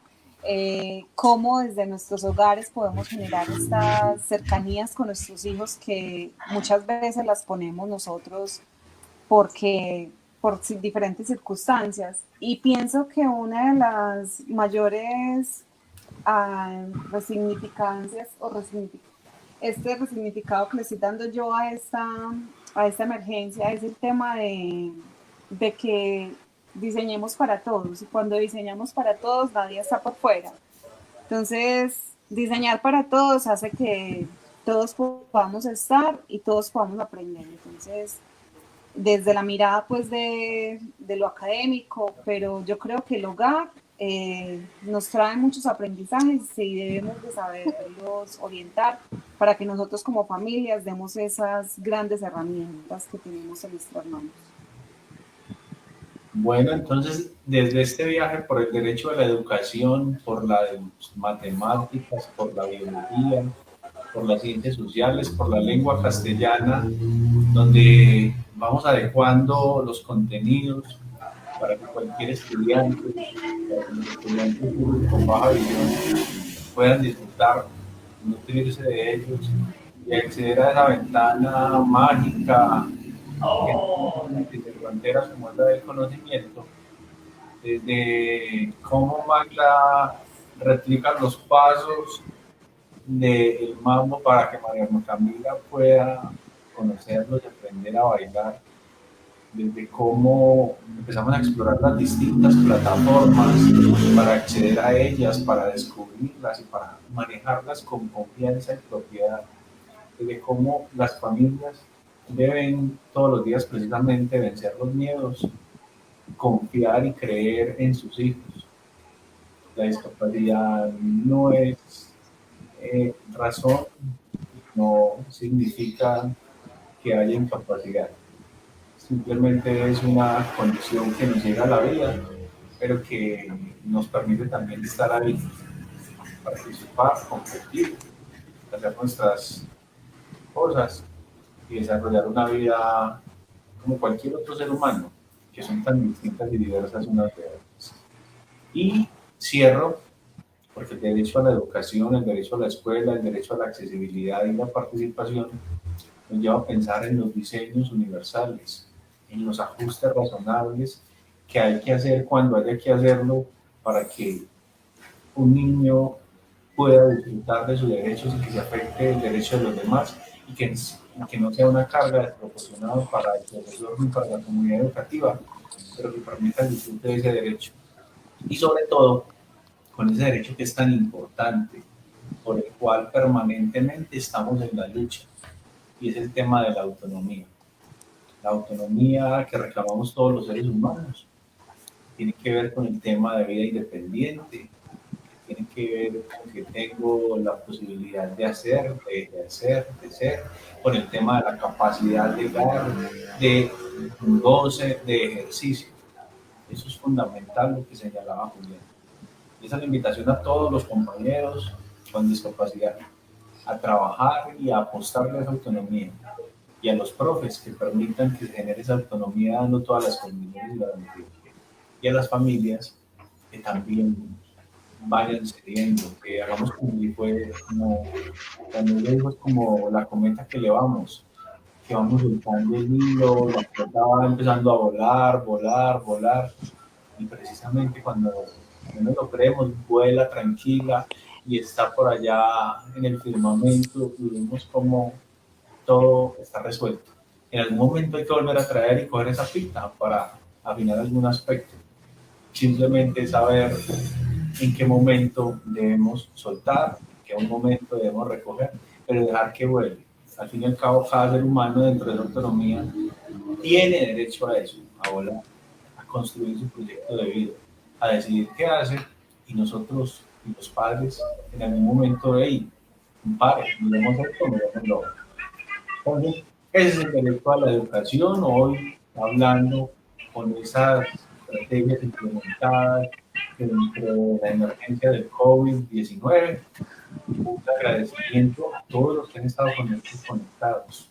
cómo desde nuestros hogares podemos generar estas cercanías con nuestros hijos que muchas veces las ponemos nosotros por diferentes circunstancias. Y pienso que una de las mayores resignificancias este resignificado que le estoy dando yo a esta emergencia es el tema de que diseñemos para todos, y cuando diseñamos para todos nadie está por fuera. Entonces, diseñar para todos hace que todos podamos estar y todos podamos aprender. Entonces, desde la mirada pues de lo académico, pero yo creo que el hogar nos trae muchos aprendizajes y debemos de saberlos orientar para que nosotros como familias demos esas grandes herramientas que tenemos en nuestras manos. Bueno, entonces, desde este viaje por el derecho a la educación, por las matemáticas, por la biología, por las ciencias sociales, por la lengua castellana, donde vamos adecuando los contenidos para que cualquier estudiante, para que los estudiantes con baja visión puedan disfrutar, nutrirse de ellos y acceder a esa ventana mágica de fronteras como es la del conocimiento, desde cómo Magda replica los pasos del mambo para que María Camila pueda conocerlos y aprender a bailar, desde cómo empezamos a explorar las distintas plataformas para acceder a ellas, para descubrirlas y para manejarlas con confianza y propiedad, desde cómo las familias deben todos los días precisamente vencer los miedos, confiar y creer en sus hijos. La discapacidad no es razón, no significa que haya incapacidad. Simplemente es una condición que nos llega a la vida, pero que nos permite también estar ahí, participar, competir, hacer nuestras cosas y desarrollar una vida como cualquier otro ser humano, que son tan distintas y diversas unas de otras. Y cierro, porque el derecho a la educación, el derecho a la escuela, el derecho a la accesibilidad y la participación nos lleva a pensar en los diseños universales, en los ajustes razonables que hay que hacer cuando haya que hacerlo para que un niño pueda disfrutar de sus derechos y que se afecte el derecho de los demás y que no sea una carga desproporcionada para el profesor ni para la comunidad educativa, pero que permita el disfrute de ese derecho. Y sobre todo, con ese derecho que es tan importante, por el cual permanentemente estamos en la lucha, y es el tema de la autonomía que reclamamos todos los seres humanos, tiene que ver con el tema de vida independiente, tiene que ver con que tengo la posibilidad de hacer, de ejercer, de ser, con el tema de la capacidad de dar, de goce, de ejercicio. Eso es fundamental lo que señalaba Julián. Y esa es la invitación a todos los compañeros con discapacidad a trabajar y a apostarle a esa autonomía. Y a los profes que permitan que se genere esa autonomía dando todas las condiciones y garantías. Y a las familias que también vayan cediendo, que hagamos como si fue como, cuando yo digo es como la cometa que elevamos, que vamos soltando el hilo, la pelota va empezando a volar, volar, volar, y precisamente cuando menos lo creemos, vuela tranquila y está por allá en el firmamento, y vemos como todo está resuelto. En algún momento hay que volver a traer y coger esa pista para afinar algún aspecto. Simplemente saber en qué momento debemos soltar, en qué momento debemos recoger, pero dejar que vuele. Al fin y al cabo, cada ser humano dentro de la autonomía tiene derecho a eso, a volar, a construir su proyecto de vida, a decidir qué hace, y nosotros, y los padres, en algún momento, hey, pare, miremos esto, miremos lo otro. Entonces, ese es el derecho a la educación, hoy hablando con esas estrategias implementadas dentro de la emergencia del COVID-19. Un agradecimiento a todos los que han estado con nosotros conectados.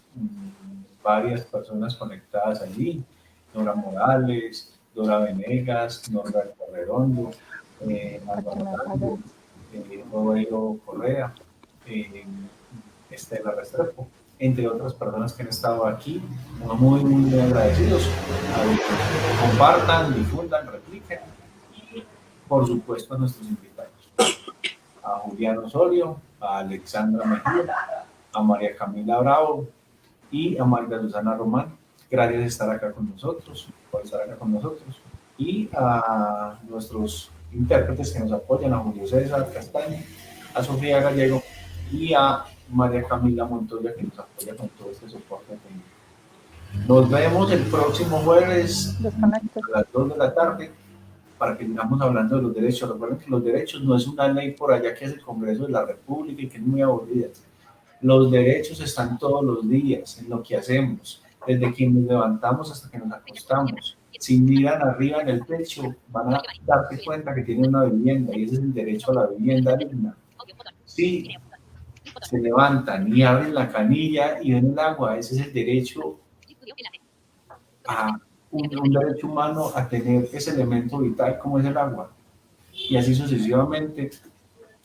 Varias personas conectadas allí, Nora Morales, Dora Venegas, Norberto Redondo, Manuel Roberto Correa, Estela Restrepo, entre otras personas que han estado aquí, muy, muy agradecidos. Compartan, difundan, repliquen, y por supuesto a nuestros invitados, a Julián Osorio, a Alexandra Mejía, a María Camila Bravo y a María Susana Román. Gracias de estar acá con nosotros, por estar acá con nosotros, y a nuestros intérpretes que nos apoyan, a Julio César Castaño, a Sofía Gallego y a María Camila Montoya, que nos apoya con todo este soporte técnico. Nos vemos el próximo jueves a las 2 de la tarde para que sigamos hablando de los derechos. Recuerden que los derechos no es una ley por allá que es el Congreso de la República y que es muy aburrida. Los derechos están todos los días en lo que hacemos, desde que nos levantamos hasta que nos acostamos. Si miran arriba en el techo, van a darse cuenta que tienen una vivienda, y ese es el derecho a la vivienda digna. Si se levantan y abren la canilla y ven el agua, ese es el derecho a un derecho humano a tener ese elemento vital como es el agua. Y así sucesivamente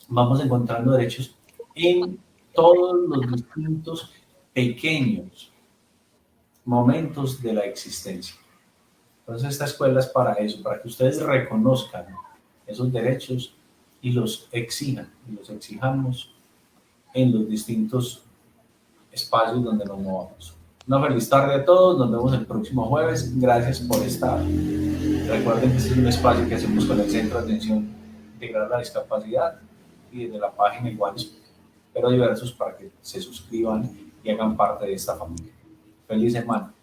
vamos encontrando derechos en todos los distintos pequeños momentos de la existencia. Entonces esta escuela es para eso, para que ustedes reconozcan esos derechos y los exijan, y los exijamos en los distintos espacios donde nos movamos. Una feliz tarde a todos, nos vemos el próximo jueves, gracias por estar. Recuerden que este es un espacio que hacemos con el Centro de Atención Integral a la Discapacidad y desde la página igual, pero diversos, para que se suscriban y hagan parte de esta familia. Feliz semana.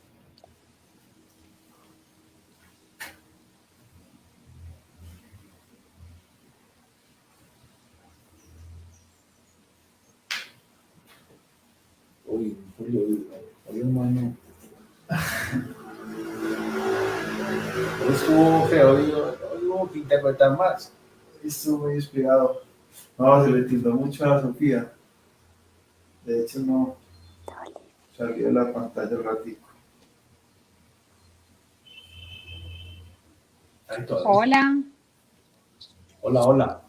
Uy, hermano. Estuvo feo, hoy hubo que interpretar más. Estuvo muy inspirado. No, se le tildó mucho a Sofía. De hecho, no salió de la pantalla un ratico. Hola. Hola, hola.